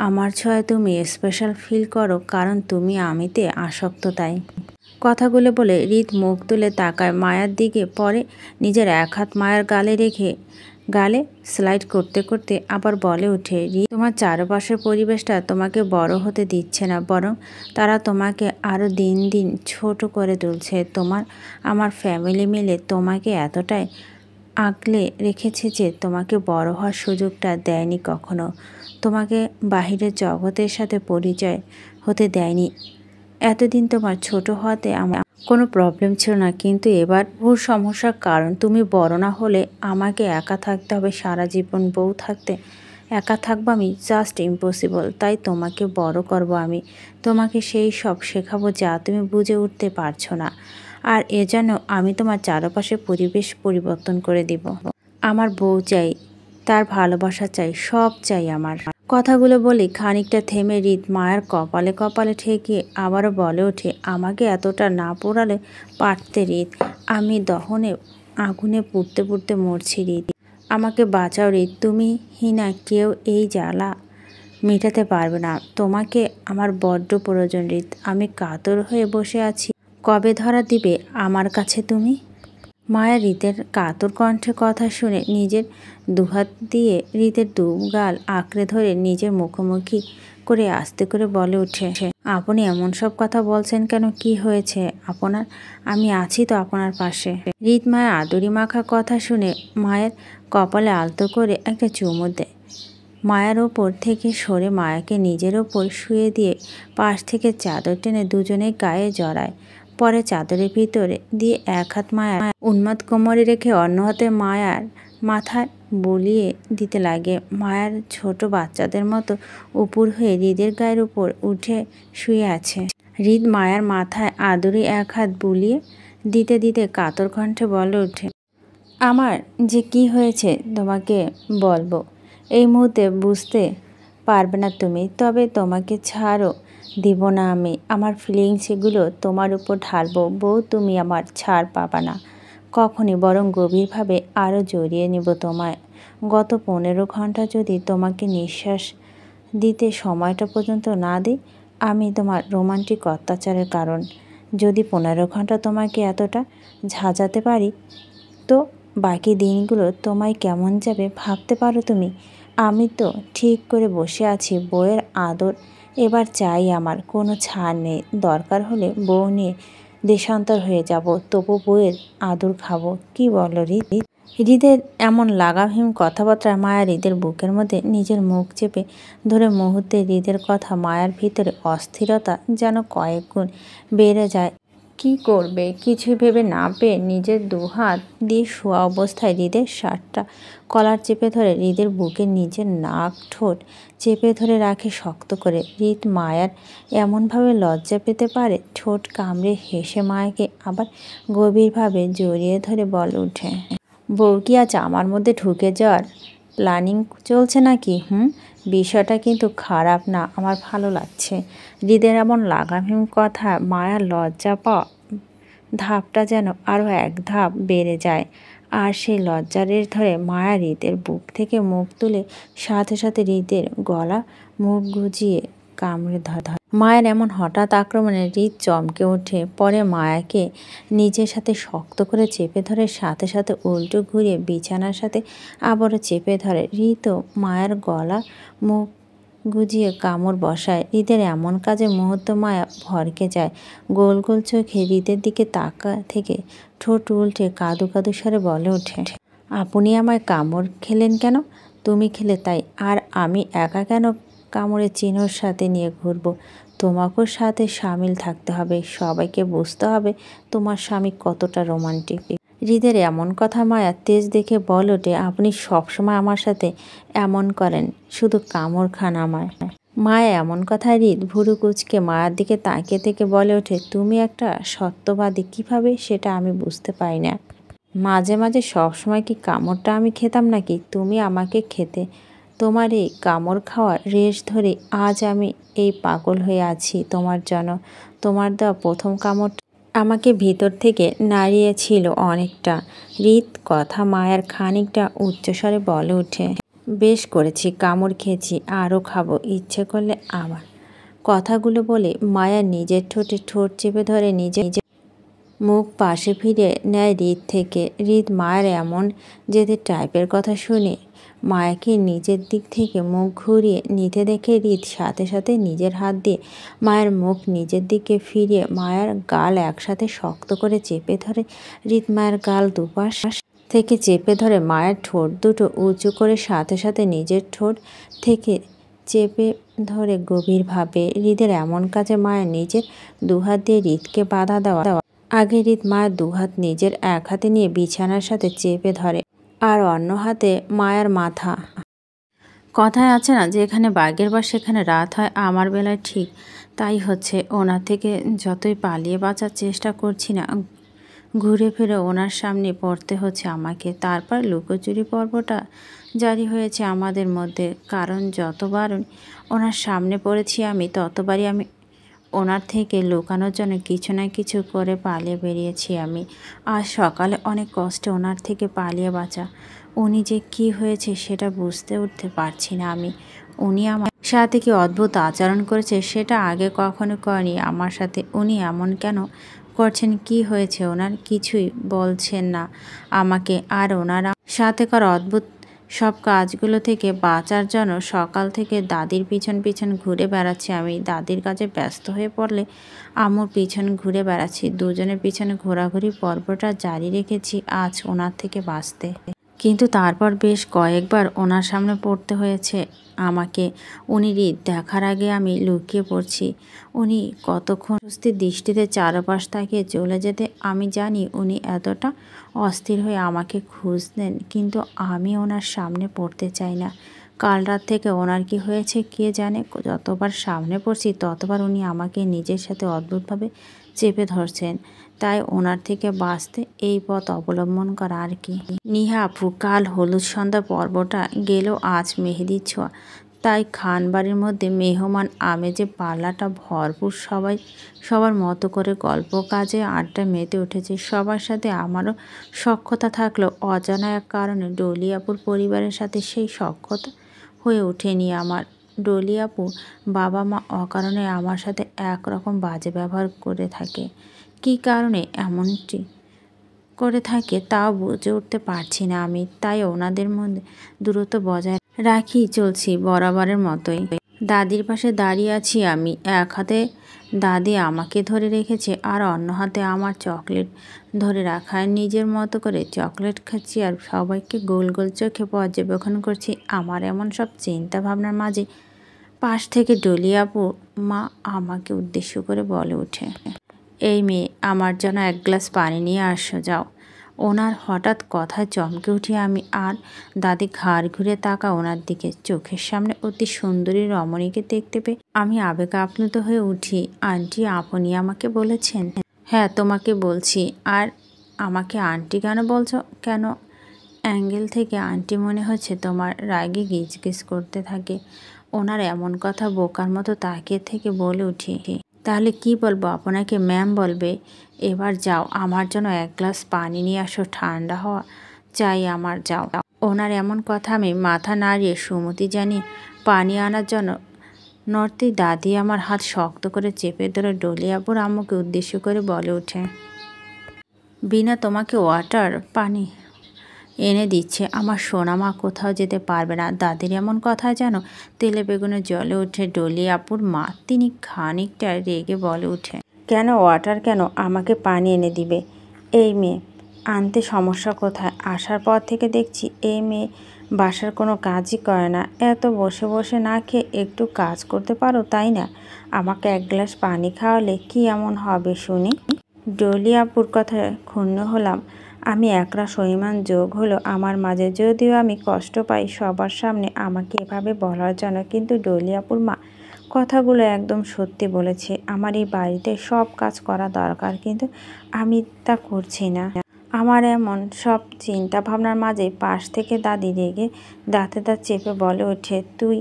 [SPEAKER 1] আমার ছোঁয়ায় তুমি স্পেশাল ফিল করো কারণ তুমি আমিতে আসক্ত, তাই। কথাগুলো বলে হৃদ মুখ তুলে তাকায় মায়ার দিকে, পরে নিজের এক হাত মায়ের গালে রেখে গালে স্লাইড করতে করতে আবার বলে ওঠে, তোমার চারপাশের পরিবেশটা তোমাকে বড় হতে দিচ্ছে না, বরং তারা তোমাকে আরও দিন দিন ছোট করে তুলছে। আমার ফ্যামিলি মিলে তোমাকে এতটাই আগলে রেখেছে যে তোমাকে বড় হওয়ার সুযোগটা দেয়নি কখনো, তোমাকে বাহিরের জগতের সাথে পরিচয় হতে দেয়নি। এতদিন তোমার ছোট হওয়াতে আমার কোনো প্রবলেম ছিল না, কিন্তু এবার বহু সমস্যার কারণ তুমি বড় না হলে আমাকে একা থাকতে হবে সারা জীবন। বউ থাকতে একা থাকবো আমি, জাস্ট ইম্পসিবল। তাই তোমাকে বড় করব আমি, তোমাকে সেই সব শেখাবো যা তুমি বুঝে উঠতে পারছো না। আর এজন্য আমি তোমার চারপাশে পরিবেশ পরিবর্তন করে দিব। আমার বউ চাই, তার ভালোবাসা চাই, সব চাই আমার। কথাগুলো বলে খানিকটা থেমে হৃদ মায়ের কপালে কপালে ঠেকিয়ে আবারও বলে ওঠে, আমাকে এতটা না পোড়ালে পারতে হৃদ, আমি দহনে আগুনে পুড়তে পুড়তে মরছি হৃদ, আমাকে বাঁচাও হৃদ, তুমি হিনা কেউ এই জ্বালা মেটাতে পারবে না, তোমাকে আমার বড্ড প্রয়োজন হৃদ, আমি কাতর হয়ে বসে আছি, কবে ধরা দিবে আমার কাছে তুমি? মায়া হৃদের কাতর কণ্ঠে কথা শুনে নিজের দুহাত দিয়ে হৃদের দু গাল আঁকড়ে ধরে নিজের মুখোমুখি করে আস্তে করে বলে ওঠে, আপনি এমন সব কথা বলছেন কেন? কি হয়েছে আপনার? আমি আছি তো আপনার পাশে। হৃদ মায়া আদরি মাখা কথা শুনে মায়ের কপালে আলতো করে একটা চুমু দেয়। মায়ের ওপর থেকে সরে মায়াকে নিজের ওপর শুয়ে দিয়ে পাশ থেকে চাদর টেনে দুজনে গায়ে জড়ায়। পরে চাদরের ভিতরে দিয়ে এক হাত মায়া উন্মাদ কোমরে রেখে অন্য হাতে মায়ার মাথায় বুলিয়ে দিতে লাগে। মায়ার ছোট বাচ্চাদের মতো উপুর হয়ে হৃদের গায়ের উপর উঠে শুয়ে আছে। হৃদ মায়ার মাথায় আদরে এক হাত বুলিয়ে দিতে দিতে কাতর কণ্ঠে বলে ওঠে, আমার যে কি হয়েছে তোমাকে বলবো, এই মুহূর্তে বুঝতে পারবে না তুমি, তবে তোমাকে ছাড়ও দিব না আমি, আমার ফিলিংস এগুলো তোমার উপর ঢালবো বউ, তুমি আমার ছাড় পাবা না কখনই, বরং গভীরভাবে আরও জড়িয়ে নেব তোমায়। গত 15 ঘন্টা যদি তোমাকে নিঃশ্বাস দিতে সময়টা পর্যন্ত না দিই, আমি তোমার রোমান্টিক অত্যাচারের কারণ। যদি 15 ঘন্টা তোমাকে এতটা ঝাঁঝাতে পারি তো বাকি দিনগুলো তোমায় কেমন যাবে ভাবতে পারো তুমি? আমি তো ঠিক করে বসে আছি, বউয়ের আদর এবার চাই আমার, কোনো ছাড় নেই। দরকার হলে বউ নিয়ে দেশান্তর হয়ে যাব, তবু বউয়ের আদর খাবো। কি বলো হৃদ? হৃদের এমন লাগামহীন কথাবার্তায় মায়া হৃদের বুকের মধ্যে নিজের মুখ চেপে ধরে মুহূর্তে হৃদের কথা মায়ার ভিতরে অস্থিরতা যেন কয়েক গুণ বেড়ে যায়। কি করবে কিছুই ভেবে না পেয়ে নিজের দুহাত দিয়ে শোয়া অবস্থায় হৃদের শার্টটা কলার চেপে ধরে হৃদের বুকে নিজের নাক ঠোঁট চেপে ধরে রাখে শক্ত করে। হৃদ মায়ার এমনভাবে লজ্জা পেতে পারে? ঠোঁট কামড়ে হেসে মায়াকে আবার গভীরভাবে জড়িয়ে ধরে বলে ওঠে, বউ কি আজ আমার মধ্যে ঢুকে যাওয়ার প্ল্যানিং চলছে নাকি? বিষয়টা কিন্তু খারাপ না, আমার ভালো লাগছে। হৃদের এমন লাগামহীন কথা মায়ার লজ্জা পাওয়া ধাপটা যেন আরও এক ধাপ বেড়ে যায়। আর সেই লজ্জার রেশ ধরে মায়া হৃদের বুক থেকে মুখ তুলে সাথে সাথে হৃদের গলা মুখ গুজিয়ে কামড়ে ধরে। মায়ের এমন হঠাৎ আক্রমণে হৃদ চমকে ওঠে, পরে মায়াকে নিজের সাথে শক্ত করে চেপে ধরে সাথে সাথে উল্টো ঘুরিয়ে বিছানার সাথে আবারও চেপে ধরে। হৃদও মায়ের গলা মুখ গুজিয়ে কামড় বসায়। হৃদের এমন কাজে মুহূর্ত মায়া ভরকে যায়। গোল গোল চোখে হৃদের দিকে তাকা থেকে ঠোঁট উল্টে কাদু কাদু স্বরে বলে ওঠে, আপনি আমায় কামড় খেলেন কেন? তুমি খেলে তাই। আর আমি একা কেন কামড়ে চিনোর সাথে নিয়ে ঘুরবো? তোমাকেও সাথে সামিল থাকতে হবে, সবাইকে বুঝতে হবে তোমার স্বামী কতটা রোমান্টিক। হৃদের এমন কথা মায়া তেজ দেখে বলে ওঠে, আপনি সবসময় আমার সাথে এমন করেন, শুধু কামড় খান আমায়। মায়া এমন কথা হৃদ ভুরু কুচকে মায়ার দিকে তাকিয়ে থেকে বলে ওঠে, তুমি একটা সত্যবাদী কিভাবে সেটা আমি বুঝতে পারি না। মাঝে মাঝে সবসময় কি কামড়টা আমি খেতাম নাকি তুমি আমাকে খেতে? তোমার এই কামড় খাওয়ার রেশ ধরে আজ আমি এই পাগল হয়ে আছি তোমার জন্য। তোমার দেওয়া প্রথম কামড় আমাকে ভিতর থেকে নাড়িয়েছিল অনেকটা। হৃদ কথা মায়ার খানিকটা উচ্চস্বরে বলে ওঠে, বেশ করেছি, কামড় খেয়েছি, আরও খাবো, ইচ্ছে করলে আবার। কথাগুলো বলে মায়া নিজের ঠোঁটে ঠোঁট চেপে ধরে নিজে মুখ পাশে ফিরে নেয় হৃদ থেকে। হৃদ মায়ের এমন জেদে টাইপের কথা শুনে মায়াকে নিজের দিক থেকে মুখ ঘুরিয়ে নিতে দেখে হৃদ সাথে সাথে নিজের হাত দিয়ে মায়ের মুখ নিজের দিকে ফিরিয়ে মায়ের গাল একসাথে শক্ত করে চেপে ধরে। হৃদ মায়ের গাল দুপাশ থেকে চেপে ধরে মায়ের ঠোঁট দুটো উঁচু করে সাথে সাথে নিজের ঠোঁট থেকে চেপে ধরে গভীরভাবে। হৃদের এমন কাজে মায়ের নিজের দুহাত দিয়ে হৃদকে বাধা দেওয়া আগে হৃদ মায়ের দুহাত নিজের এক হাতে নিয়ে বিছানার সাথে চেপে ধরে, আর অন্য হাতে মায়ের মাথা। কথায় আছে না, যেখানে বাঘের বাস সেখানে রাত হয়, আমার বেলায় ঠিক তাই হচ্ছে। ওনার থেকে যতই পালিয়ে বাঁচার চেষ্টা করছি না, ঘুরে ফিরে ওনার সামনে পড়তে হচ্ছে আমাকে। তারপর লুকোচুরি পর্বটা জারি হয়েছে আমাদের মধ্যে, কারণ যতবার ওনার সামনে পড়েছি আমি, ততবারই আমি ওনার থেকে লুকানোর জন্য কিছু না কিছু করে পালিয়ে বেরিয়েছি আমি। আজ সকালে অনেক কষ্টে ওনার থেকে পালিয়ে বাঁচা। উনি যে কি হয়েছে সেটা বুঝতে উঠতে পারছি না আমি। উনি আমার সাথে কি অদ্ভুত আচরণ করেছে সেটা আগে কখনো করেনি আমার সাথে। উনি এমন কেন করছেন? কি হয়েছে ওনার? কিছুই বলছেন না আমাকে। আর ওনার সাথে করা অদ্ভুত সব কাজগুলো থেকে বাঁচার জন্য সকাল থেকে দাদির পিছন পিছন ঘুরে বেড়াচ্ছি আমি। দাদির কাজে ব্যস্ত হয়ে পড়লে আম্মুর পিছন ঘুরে বেড়াচ্ছি। দুজনের পিছনে ঘোরাঘুরি পর্বটা জারি রেখেছি আজ ওনার থেকে বাঁচতে। কিন্তু তারপর বেশ কয়েকবার ওনার সামনে পড়তে হয়েছে আমাকে। উনি হৃদ দেখার আগে আমি লুকিয়ে পড়ছি। উনি কতক্ষণ অস্থির দৃষ্টিতে চারপাশ তাকিয়ে চলে যেতে আমি জানি উনি এতটা অস্থির হয়ে আমাকে খুঁজতেন, কিন্তু আমি ওনার সামনে পড়তে চাই না। কাল রাত থেকে ওনার কি হয়েছে কে জানে, যতবার সামনে পড়ছি ততবার উনি আমাকে নিজের সাথে অদ্ভুতভাবে চেপে ধরছেন। তাই ওনার থেকে বাঁচতে এই পথ অবলম্বন করা আর কি। নিহা আপু, কাল হলুদ সন্ধ্যা পর্বটা গেল, আজ মেহেদির ছোঁয়া। তাই খানবাড়ির মধ্যে মেহমান আমেজে পাল্লাটা ভরপুর। সবাই সবার মতো করে গল্প কাজে আড্ডা মেতে উঠেছে। সবার সাথে আমারও সখ্যতা থাকলেও অজানা এক কারণে ডলি আপুর পরিবারের সাথে সেই সখ্যতা হয়ে ওঠেনি আমার। ডলি আপু বাবা মা অকারণে আমার সাথে একরকম বাজে ব্যবহার করে থাকে। কী কারণে এমনটি করে থাকে তাও বুঝে উঠতে পারছি না আমি, তাই ওনাদের মধ্যে দূরত্ব বজায় রাখি চলছি বরাবরের মতোই। দাদির পাশে দাঁড়িয়ে আছি আমি, এক হাতে দাদি আমাকে ধরে রেখেছে আর অন্য হাতে আমার চকলেট ধরে রাখা। নিজের মতো করে চকলেট খাচ্ছি আর সবাইকে গোল গোল চোখে পর্যবেক্ষণ করছি। আমার এমন সব চিন্তা ভাবনার মাঝে পাশ থেকে ডলি আপু মা আমাকে উদ্দেশ্য করে বলে ওঠে, এই মেয়ে, আমার জন্য এক গ্লাস পানি নিয়ে আসো যাও। ওনার হঠাৎ কথায় চমকে উঠি আমি, আর দাদি ঘাড় ঘুরে তাকা ওনার দিকে। চোখের সামনে অতি সুন্দরী রমণীকে দেখতে পেয়ে আমি আবেগ আপ্লুত হয়ে উঠি। আন্টি, আপনি আমাকে বলেছেন? হ্যাঁ, তোমাকে বলছি। আর আমাকে আন্টি কেন বলছো? কেন অ্যাঙ্গেল থেকে আন্টি মনে হচ্ছে তোমার? রাগে গিজগিজ করতে থাকে। ওনার এমন কথা বোকার মতো তাকিয়ে থেকে বলে উঠি, তাহলে কি বলবো আপনাকে? ম্যাম বলবে। এবার যাও, আমার জন্য এক গ্লাস পানি নিয়ে আসো, ঠান্ডা হওয়া চাই আমার, যাও। ওনার এমন কথা আমি মাথা নাড়িয়ে সুমতি জানিয়ে পানি আনার জন্য নড়তেই দাদি আমার হাত শক্ত করে চেপে ধরে ডলি আপুর আম্মুকে উদ্দেশ্য করে বলে ওঠে, বিনা তোমাকে ওয়াটার পানি এনে দিচ্ছে। আমার সোনা মা কোথাও যেতে পারবে না। দাদির এমন কথা যেন তেলে বেগুনে জ্বলে ওঠে ডলি আপুর মা। তিনি খানিকটা রেগে বলে ওঠে, কেন ওয়াটার? কেন আমাকে পানি এনে দিবে? এই মেয়ে আনতে সমস্যা কোথায়? আসার পর থেকে দেখছি এই মেয়ে বাসার কোনো কাজই করে না। এত বসে বসে না খেয়ে একটু কাজ করতে পারো, তাই না? আমাকে এক গ্লাস পানি খাওয়ালে কি এমন হবে শুনি? ডলি আপুর কথায় ক্ষুণ্ণ হলাম আমি। একরা সইমান যোগ হলো আমার মাঝে। যদিও আমি কষ্ট পাই সবার সামনে আমাকে এভাবে বলার জন্য, কিন্তু ডলি আপুর মা কথাগুলো একদম সত্যি বলেছে। আমার এই বাড়িতে সব কাজ করা দরকার, কিন্তু আমি তা করছি না। আমার এমন সব চিন্তা ভাবনার মাঝে পাশ থেকে দাদি রেগে দাঁতে দাঁত চেপে বলে ওঠে, তুই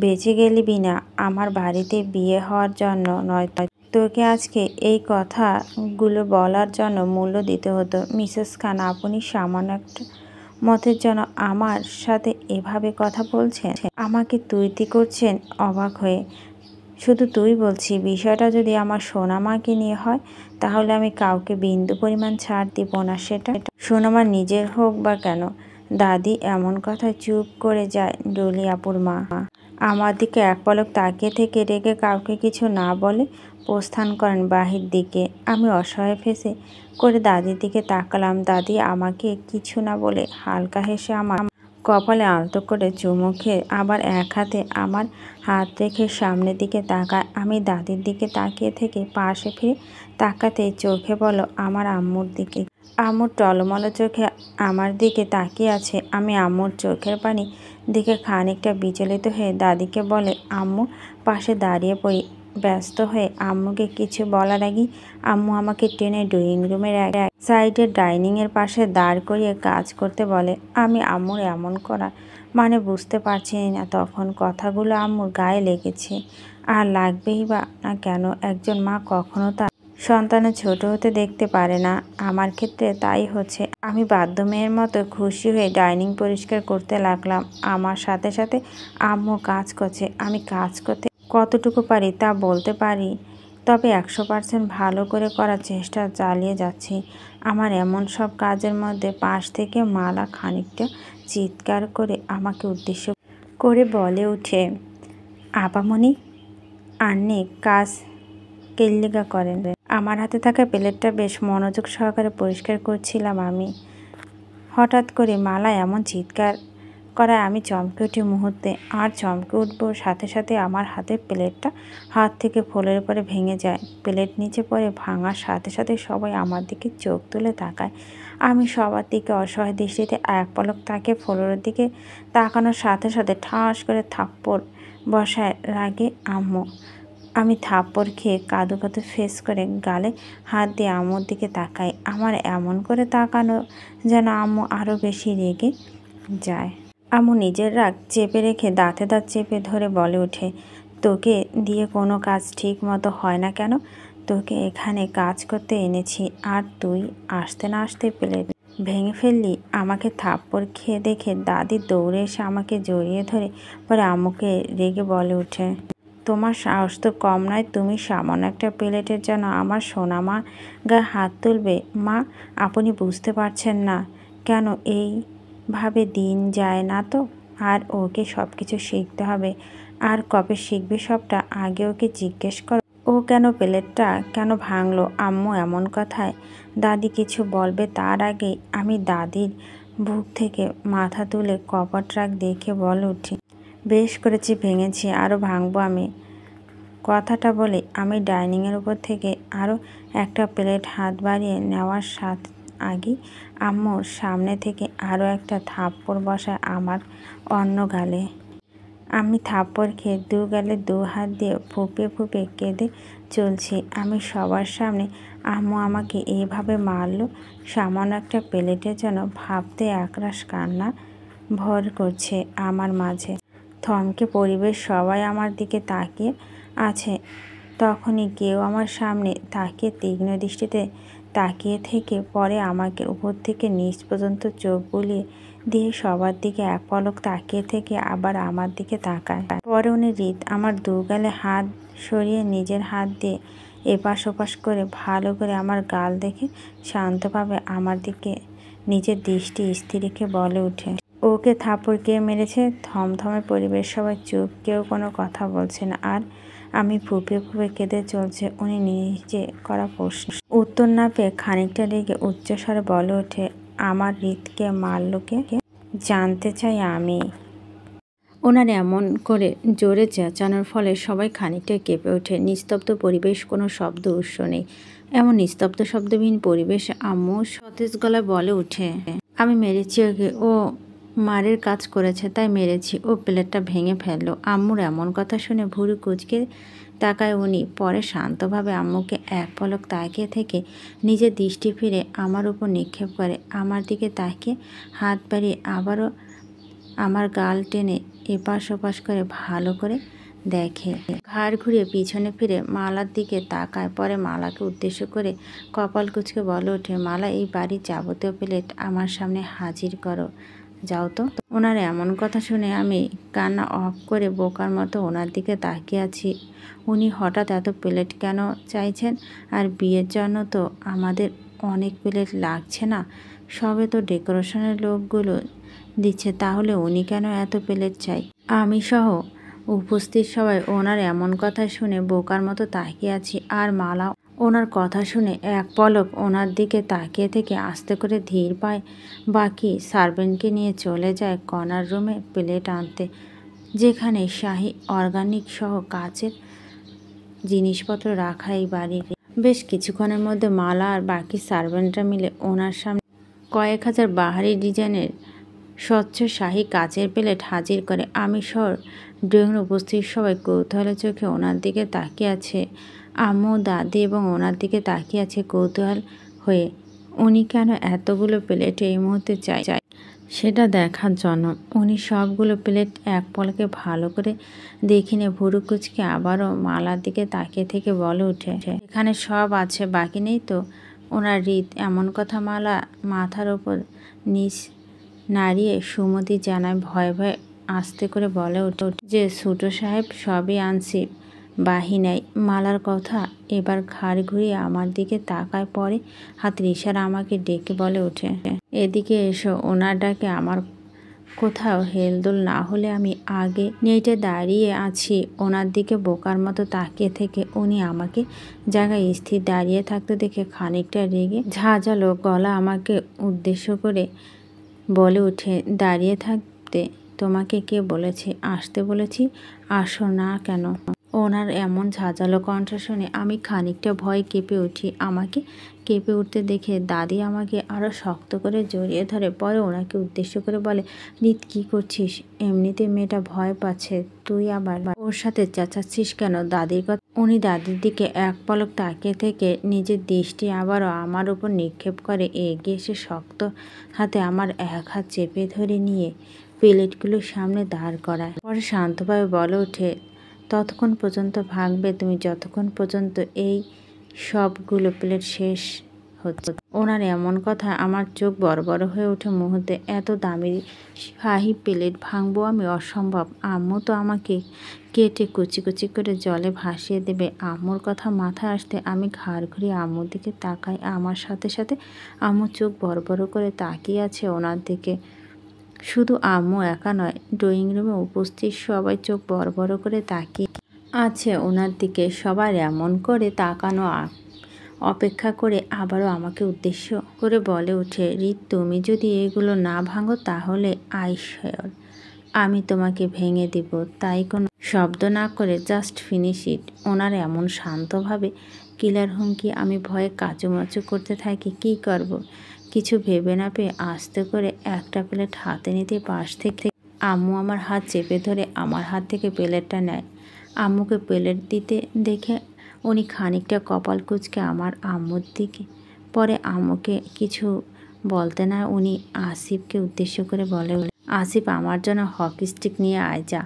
[SPEAKER 1] বেঁচে গেলি বিনা, আমার বাড়িতে বিয়ে হওয়ার জন্য নয়, তোকে আজকে এই কথাগুলো বলার জন্য মূল্য দিতে হতো। মিসেস খান, আপনি সামান্য একটা মতের জন্য আমার সাথে এভাবে কথা বলছেন? আমাকে তুই করছেন অবাক হয়ে। শুধু তুই বলছি, বিষয়টা যদি আমার সোনামাকে নিয়ে হয় তাহলে আমি কাউকে বিন্দু পরিমাণ ছাড় দিব না, সেটা সোনামা নিজের হোক বা কেন। দাদি এমন কথায় চুপ করে যায় ডলি আপুর মা। আমার দিকে এক পলক তাকিয়ে থেকে রেগে কাউকে কিছু না বলে প্রস্থান করেন বাহির দিকে। আমি অসহায় ফেসে করে দাদির দিকে তাকালাম। দাদি আমাকে কিছু না বলে হালকা হেসে আমার কপালে আলতো করে চুমু খেয়ে আবার এক হাতে আমার হাত রেখে সামনের দিকে তাকায়। আমি দাদির দিকে তাকিয়ে থেকে পাশে ফিরে তাকাতে চোখে বলো আমার আম্মুর দিকে। আম্মুর টলমল চোখে আমার দিকে তাকিয়ে আছে। আমি আম্মুর চোখের পানি দিকে খানিকটা বিচলিত হয়ে দাদিকে বলে আম্মুর পাশে দাঁড়িয়ে পড়ি। ব্যস্ত হয়ে আম্মুকে কিছু বলার আগেই আম্মু আমাকে টেনে ড্রয়িং রুমের এক সাইডে ডাইনিংয়ের পাশে দাঁড় করিয়ে কাজ করতে বলে। আমি আম্মুর এমন করা মানে বুঝতে পারছি না। তখন কথাগুলো আম্মুর গায়ে লেগেছে, আর লাগবেই বা না কেন? একজন মা কখনো তার সন্তানের ছোট হতে দেখতে পারে না। আমার ক্ষেত্রে তাই হচ্ছে। আমি বাধ্য মেয়ের মতো খুশি হয়ে ডাইনিং পরিষ্কার করতে লাগলাম। আমার সাথে সাথে আম্মু কাজ করছে। আমি কাজ করতে কতটুকু পারি তা বলতে পারি, তবে 100% ভালো করে করার চেষ্টা চালিয়ে যাচ্ছি। আমার এমন সব কাজের মধ্যে পাশ থেকে মালা খানিকটা চিৎকার করে আমাকে উদ্দেশ্য করে বলে ওঠে, আপামনি আন্নি কাজ কেল্লিগা করেন। আমার হাতে থাকা প্লেটটা বেশ মনোযোগ সহকারে পরিষ্কার করছিলাম আমি। হঠাৎ করে মালা এমন চিৎকার করায় আমি চমকে উঠি মুহূর্তে। আর চমকে উঠবো সাথে সাথে আমার হাতের প্লেটটা হাত থেকে ফ্লোরের উপরে ভেঙে যায়। প্লেট নিচে পড়ে ভাঙার সাথে সাথে সবাই আমার দিকে চোখ তুলে তাকায়। আমি সবার দিকে অসহায় দৃষ্টিতে এক পলক তাকে ফ্লোরের দিকে তাকানোর সাথে সাথে ঠাস করে থাপ্পড় বসায় রাগে আম্মু। আমি থাপ্পড় খেয়ে কাঁদো কাঁদো ফেস করে গালে হাত দিয়ে আম্মুর দিকে তাকাই। আমার এমন করে তাকানো যেন আম্মু আরও বেশি রেগে যায়। আম্মু নিজের রাগ চেপে রেখে দাঁতে দাঁত চেপে ধরে বলে ওঠে, তোকে দিয়ে কোনো কাজ ঠিক মতো হয় না কেন? তোকে এখানে কাজ করতে এনেছি, আর তুই আসতে না আসতে প্লেট ভেঙে ফেললি। আমাকে থাপ্পড় খেয়ে দেখে দাদি দৌড়ে এসে আমাকে জড়িয়ে ধরে পরে আম্মুকে রেগে বলে ওঠে, তোমার সাহস তো কম নয়, তুমি সামান্য একটা প্লেটের জন্য আমার সোনা মা গায়ে হাত তুলবে? মা, আপনি বুঝতে পারছেন না কেন এইভাবে দিন যায় না তো? আর ওকে সব কিছু শিখতে হবে। আর কবে শিখবে সবটা আগে ওকে জিজ্ঞেস করো। ও কেন প্লেটটা কেন ভাঙলো? আম্মু এমন কথায় দাদি কিছু বলবে তার আগেই আমি দাদির বুক থেকে মাথা তুলে কপাট রাগ দেখে বলে উঠি, বেশ করেছি, ভেঙেছি, আরও ভাঙবো আমি। কথাটা বলে আমি ডাইনিংয়ের উপর থেকে আরও একটা প্লেট হাত বাড়িয়ে নেওয়ার সাথে আগেই আম্মুর সামনে থেকে আরও একটা থাপ্পড় বসায় আমার অন্য গালে। আমি থাপ্পড় খেয়ে দু গালে দু হাত দিয়ে ফুঁপিয়ে ফুঁপিয়ে কেঁদে চলছি। আমি সবার সামনে আম্মু আমাকে এইভাবে মারলো সামান্য একটা প্লেটের জন্য। ভাবতে একরাশ কান্না ভর করছে আমার মাঝে। থমকে পরিবেশ সবাই আমার দিকে তাকিয়ে আছে। তখনই কেউ আমার সামনে তাকিয়ে তীক্ষ্ণ দৃষ্টিতে তাকিয়ে থেকে পরে আমাকে উপর থেকে নিচ পর্যন্ত চোখ বুলিয়ে দিয়ে সবার দিকে এক পলক তাকিয়ে থেকে আবার আমার দিকে তাকায়। পরে উনি আমার দু গালে হাত সরিয়ে নিজের হাত দিয়ে এপাশ ওপাশ করে ভালো করে আমার গাল দেখে শান্তভাবে আমার দিকে নিজের দৃষ্টি স্থির রেখে বলে উঠে, ওকে থাপ্পড় কে মেরেছে? থমথমে পরিবেশ, সবাই চুপ, কেউ কোনো কথা বলছে না। আর আমি ফুঁপিয়ে ফুঁপিয়ে কেঁদে চলছে। উনি নিজে করা প্রশ্ন উত্তর না পেয়ে খানিকটা রেগে উচ্চস্বরে বলে ওঠে, আমার হৃদকে মারলো কে? জানতে চাই আমি। ওনার এমন করে জোরে চেঁচানোর ফলে সবাই খানিকটা কেঁপে ওঠে। নিস্তব্ধ পরিবেশ, কোনো শব্দ উৎস নেই। এমন নিস্তব্ধ শব্দবিহীন পরিবেশে আম্মু সতেজ গলায় বলে উঠে, আমি মেরেছি ওকে, ও মারের কাজ করেছে তাই মেরেছি, ও প্লেটটা ভেঙে ফেললো। আম্মুর এমন কথা শুনে ভুরু কুঁচকে তাকায় উনি। পরে শান্তভাবে আম্মুকে এক পলক তাকিয়ে থেকে নিজের দৃষ্টি ফিরে আমার উপর নিক্ষেপ করে। আমার দিকে তাকিয়ে হাত বাড়িয়ে আবারও আমার গাল টেনে এপাশ ওপাশ করে ভালো করে দেখে। ঘাড় ঘুরিয়ে পিছনে ফিরে মালার দিকে তাকায়। পরে মালাকে উদ্দেশ্য করে কপাল কুঁচকে বলে ওঠে, মালা, এই বাড়ির যাবতীয় প্লেট আমার সামনে হাজির করো, যাও তো। ওনার এমন কথা শুনে আমি কান্না অফ করে বোকার মতো ওনার দিকে তাকিয়ে আছি। উনি হঠাৎ এত প্লেট কেন চাইছেন? আর বিয়ের জন্য তো আমাদের অনেক প্লেট লাগছে না, সবে তো ডেকোরেশনের লোকগুলো দিচ্ছে, তাহলে উনি কেন এত প্লেট চাই? আমি সহ উপস্থিত সবাই ওনার এমন কথা শুনে বোকার মতো তাকিয়ে আছি। আর মালা ওনার কথা শুনে এক পলক ওনার দিকে তাকিয়ে থেকে আস্তে করে ধীর পায় বাকি সার্ভেন্টকে নিয়ে চলে যায় কর্নার রুমে প্লেট আনতে, যেখানে শাহী অর্গানিক সহ কাচের জিনিসপত্র রাখা এই বাড়ির। বেশ কিছুক্ষণের মধ্যে মালা আর বাকি সার্ভেন্টরা মিলে ওনার সামনে কয়েক হাজার বাহারি ডিজাইনের স্বচ্ছ শাহী কাচের প্লেট হাজির করে। আমি সহ ড্রয়িং উপস্থিত সবাই কৌতূহলের চোখে ওনার দিকে তাকিয়ে আছে। আম্মু, দাদি এবং ওনার দিকে তাকিয়ে আছে কৌতূহল হয়ে। উনি কেন এতগুলো প্লেট এই মুহূর্তে চাই সেটা দেখার জন্য। উনি সবগুলো প্লেট এক পলকে ভালো করে দেখিনে ভুরু কুচকে আবারও মালার দিকে তাকিয়ে থেকে বলে উঠে, এখানে সব আছে, বাকি নেই তো? ওনার হৃদ এমন কথা মালা মাথার ওপর নিচ নাড়িয়ে সুমতি জানায় ভয়ে ভয়ে আস্তে করে বলে ওঠে যে, ছোটো সাহেব, সবই আনছি, বাহি নাই। মালার কথা এবার ঘাড় ঘুরিয়ে আমার দিকে তাকায়। পরে হাতের ইশারা আমাকে ডেকে বলে ওঠে, এদিকে এসো। ওনার ডাকে আমার কোথাও হেলদোল না হলে আমি আগে নেটে দাঁড়িয়ে আছি ওনার দিকে বোকার মতো তাকিয়ে থেকে। উনি আমাকে জায়গায় স্থির দাঁড়িয়ে থাকতে দেখে খানিকটা রেগে ঝাঁঝালো গলা আমাকে উদ্দেশ্য করে বলে উঠে, দাঁড়িয়ে থাকতে তোমাকে কে বলেছে? আসতে বলেছি, আসো না কেন? ওনার এমন ঝাঁঝালো কণ্ঠ শুনে আমি খানিকটা ভয় কেঁপে উঠি। আমাকে কেঁপে উঠতে দেখে দাদি আমাকে আরও শক্ত করে জড়িয়ে ধরে। পরে ওনাকে উদ্দেশ্য করে বলে, রিত, কী করছিস? এমনিতে মেয়েটা ভয় পাচ্ছে, তুই আবার ওর সাথে চেঁচাচ্ছিস কেন? দাদির কথা। উনি দাদির দিকে এক পলক তাকিয়ে থেকে নিজের দৃষ্টি আবারও আমার উপর নিক্ষেপ করে। এগিয়ে এসে শক্ত হাতে আমার এক হাত চেপে ধরে নিয়ে প্লেটগুলো সামনে দাঁড় করায়। পরে শান্তভাবে বলে ওঠে, ততক্ষণ পর্যন্ত ভাগবে তুমি যতক্ষণ পর্যন্ত এই সবগুলো প্লেট শেষ হচ্ছে। ওনার এমন কথা আমার চোখ বড় বড় হয়ে ওঠে মুহূর্তে। এত দামি শাহি প্লেট ভাঙবো আমি? অসম্ভব। আম্মু তো আমাকে কেটে কুচি কুচি করে জলে ভাসিয়ে দেবে। আম্মুর কথা মাথায় আসতে আমি ঘাড় ঘুরিয়ে আম্মুর দিকে তাকাই। আমার সাথে সাথে আম্মু চোখ বড় বড় করে তাকিয়ে আছে ওনার দিকে। শুধু আম্মু একা নয়, ড্রয়িং রুমে উপস্থিত সবাই চোখ বড় বড় করে তাকিয়ে আছে ওনার দিকে। সবার এমন করে তাকানো অপেক্ষা করে আবারও আমাকে উদ্দেশ্য করে বলে ওঠে, রিত, তুমি যদি এগুলো না ভাঙো তাহলে আইশ্বর আমি তোমাকে ভেঙে দিব। তাই কোনো শব্দ না করে জাস্ট ফিনিশ ইট। ওনার এমন শান্তভাবে কিলার হুমকি আমি ভয়ে কাচুমাচু করতে থাকি। কি করব কিছু ভেবে না পেয়ে আস্তে করে একটা প্লেট হাতে নিতে পাশ থেকে আম্মু আমার হাত চেপে ধরে আমার হাত থেকে প্লেটটা নেয়। আম্মুকে প্লেট দিতে দেখে উনি খানিকটা কপাল কুঁচকে আমার আম্মুর দিকে পরে আম্মুকে কিছু বলতে না উনি আসিফকে উদ্দেশ্য করে বলে, আসিফ, আমার জন্য হকি স্টিক নিয়ে আয় যা।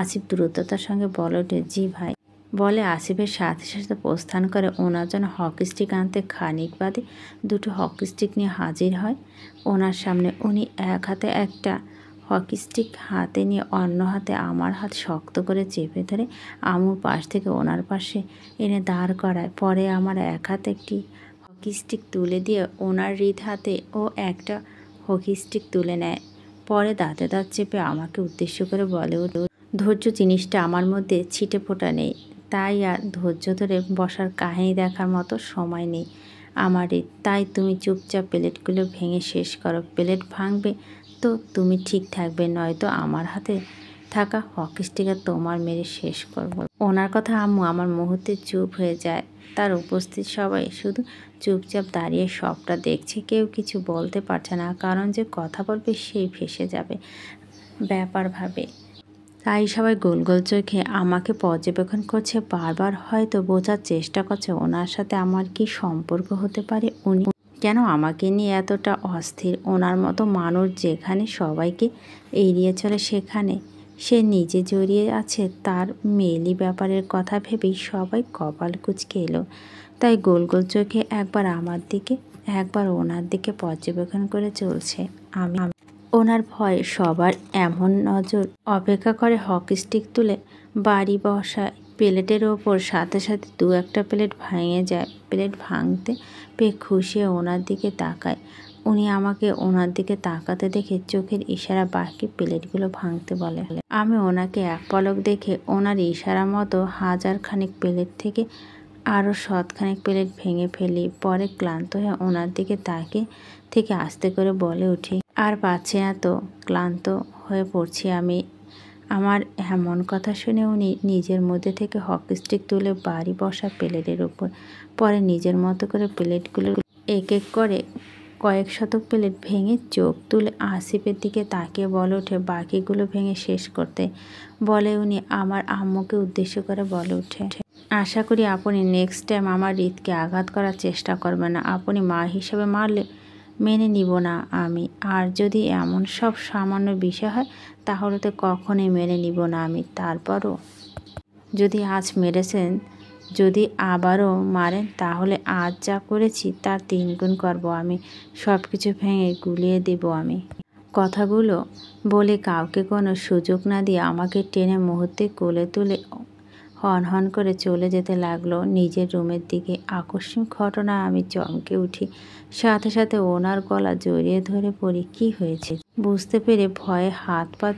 [SPEAKER 1] আসিফ দ্রুততার সঙ্গে বলে ওঠে, জি ভাই। বলে আসিফের সাথে সাথে প্রস্থান করে ওনার জন্য হকি স্টিক আনতে। খানিক বাদে দুটো হকি স্টিক নিয়ে হাজির হয় ওনার সামনে। উনি এক হাতে একটা হকি স্টিক হাতে নিয়ে অন্য হাতে আমার হাত শক্ত করে চেপে ধরে আম্মুর পাশ থেকে ওনার পাশে এনে দাঁড় করায়। পরে আমার এক হাতে একটি হকি স্টিক তুলে দিয়ে ওনার হৃদ হাতে ও একটা হকি স্টিক তুলে নেয়। পরে দাঁতে দাঁত চেপে আমাকে উদ্দেশ্য করে বলে, ধৈর্য জিনিসটা আমার মধ্যে ছিটে ফোটা নেই, তাই আর ধৈর্য ধরে বসার কাহিনী দেখার মতো সময় নেই আমারই। তাই তুমি চুপচাপ প্লেটগুলো ভেঙে শেষ করো। প্লেট ভাঙবে তো তুমি ঠিক থাকবে, নয়তো আমার হাতে থাকা হকি স্টিকার তোমার মেরে শেষ করব। ওনার কথা আম্মু আমার মুহূর্তে চুপ হয়ে যায়। তার উপস্থিত সবাই শুধু চুপচাপ দাঁড়িয়ে সবটা দেখছে। কেউ কিছু বলতে পারছে না, কারণ যে কথা বলবে সেই ফেঁসে যাবে ব্যাপার ভাবে। তাই সবাই গোল গোল চোখে আমাকে পর্যবেক্ষণ করছে। বারবার হয়তো বোঝার চেষ্টা করছে ওনার সাথে আমার কি সম্পর্ক হতে পারে, উনি কেন আমাকে নিয়ে এতটা অস্থির। ওনার মতো মানুষ যেখানে সবাইকে এড়িয়ে চলে সেখানে সে নিজে জড়িয়ে আছে তার মেয়েলি ব্যাপারের কথা ভেবেই সবাই কপাল কুঁচকে এলো। তাই গোল গোল চোখে একবার আমার দিকে একবার ওনার দিকে পর্যবেক্ষণ করে চলছে। আমি ওনার ভয়ে সবার এমন নজর অপেক্ষা করে হকি স্টিক তুলে বাড়ি বসায় প্লেটের ওপর। সাথে সাথে দু একটা প্লেট ভেঙে যায়। প্লেট ভাঙতে পেয়ে খুশি ওনার দিকে তাকায়। উনি আমাকে ওনার দিকে তাকাতে দেখে চোখের ইশারা বাকি প্লেটগুলো ভাঙতে বলে। আমি ওনাকে এক পলক দেখে ওনার ইশারা মতো হাজার খানিক প্লেট থেকে আরও শতখানিক প্লেট ভেঙে ফেলি। পরে ক্লান্ত হয়ে ওনার দিকে তাকিয়ে থেকে আস্তে করে বলে উঠি, আর পাচ্ছি না তো, ক্লান্ত হয়ে পড়ছি আমি। আমার এমন কথা শুনে উনি নিজের মধ্যে থেকে হকি স্টিক তুলে বাড়ি বসা প্লেটের উপর। পরে নিজের মতো করে প্লেটগুলো এক এক করে কয়েক শতক প্লেট ভেঙে চোখ তুলে আসিফের দিকে তাকিয়ে বলে ওঠে, বাকিগুলো ভেঙে শেষ করতে। বলে উনি আমার আম্মুকে উদ্দেশ্য করে বলে ওঠে, আশা করি আপনি নেক্সট টাইম আমার হৃদকে আঘাত করার চেষ্টা করবেন না। আপনি মা হিসেবে মারলে মেনে নিব না আমি। আর যদি এমন সব সামান্য বিষয় হয় তাহলে তো কখনোই মেনে নিব না আমি। তারপরও যদি আজ মেরেছেন, যদি আবারও মারেন তাহলে আজ যা করেছি তার 3 গুণ করব আমি। সব কিছু ভেঙে গুলিয়ে দেব আমি। কথাগুলো বলে কাউকে কোনো সুযোগ না দিয়ে আমাকে টেনে মুহূর্তে কোলে তুলে হন হন করে চলে যেতে লাগলো নিজের রুমের দিকে। আকস্মিক ঘটনা আমি চমকে উঠি। সাথে সাথে ওনার গলা জড়িয়ে ধরে পড়ি। কি হয়েছে বুঝতে পেরে ভয়ে হাত পা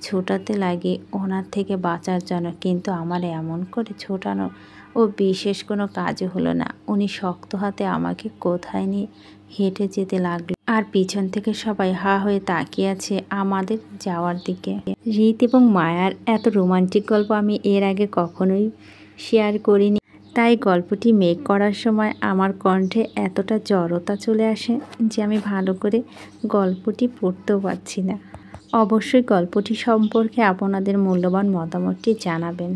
[SPEAKER 1] ছোটাতে লাগে ওনার থেকে বাঁচার জন্য, কিন্তু আমার এমন করে ছোটানো ও বিশেষ কোনো কাজও হলো না। উনি শক্ত হাতে আমাকে কোথায় নিয়ে হেঁটে যেতে লাগলো, আর পিছন থেকে সবাই হা হয়ে তাকিয়ে আছে আমাদের যাওয়ার দিকে। রিত এবং মায়ার এত রোমান্টিক গল্প আমি এর আগে কখনোই শেয়ার করিনি, তাই গল্পটি মেক করার সময় আমার কণ্ঠে এতটা জড়তা চলে আসে যে আমি ভালো করে গল্পটি পড়তেও পারছি না। অবশ্যই গল্পটি সম্পর্কে আপনাদের মূল্যবান মতামতটি জানাবেন।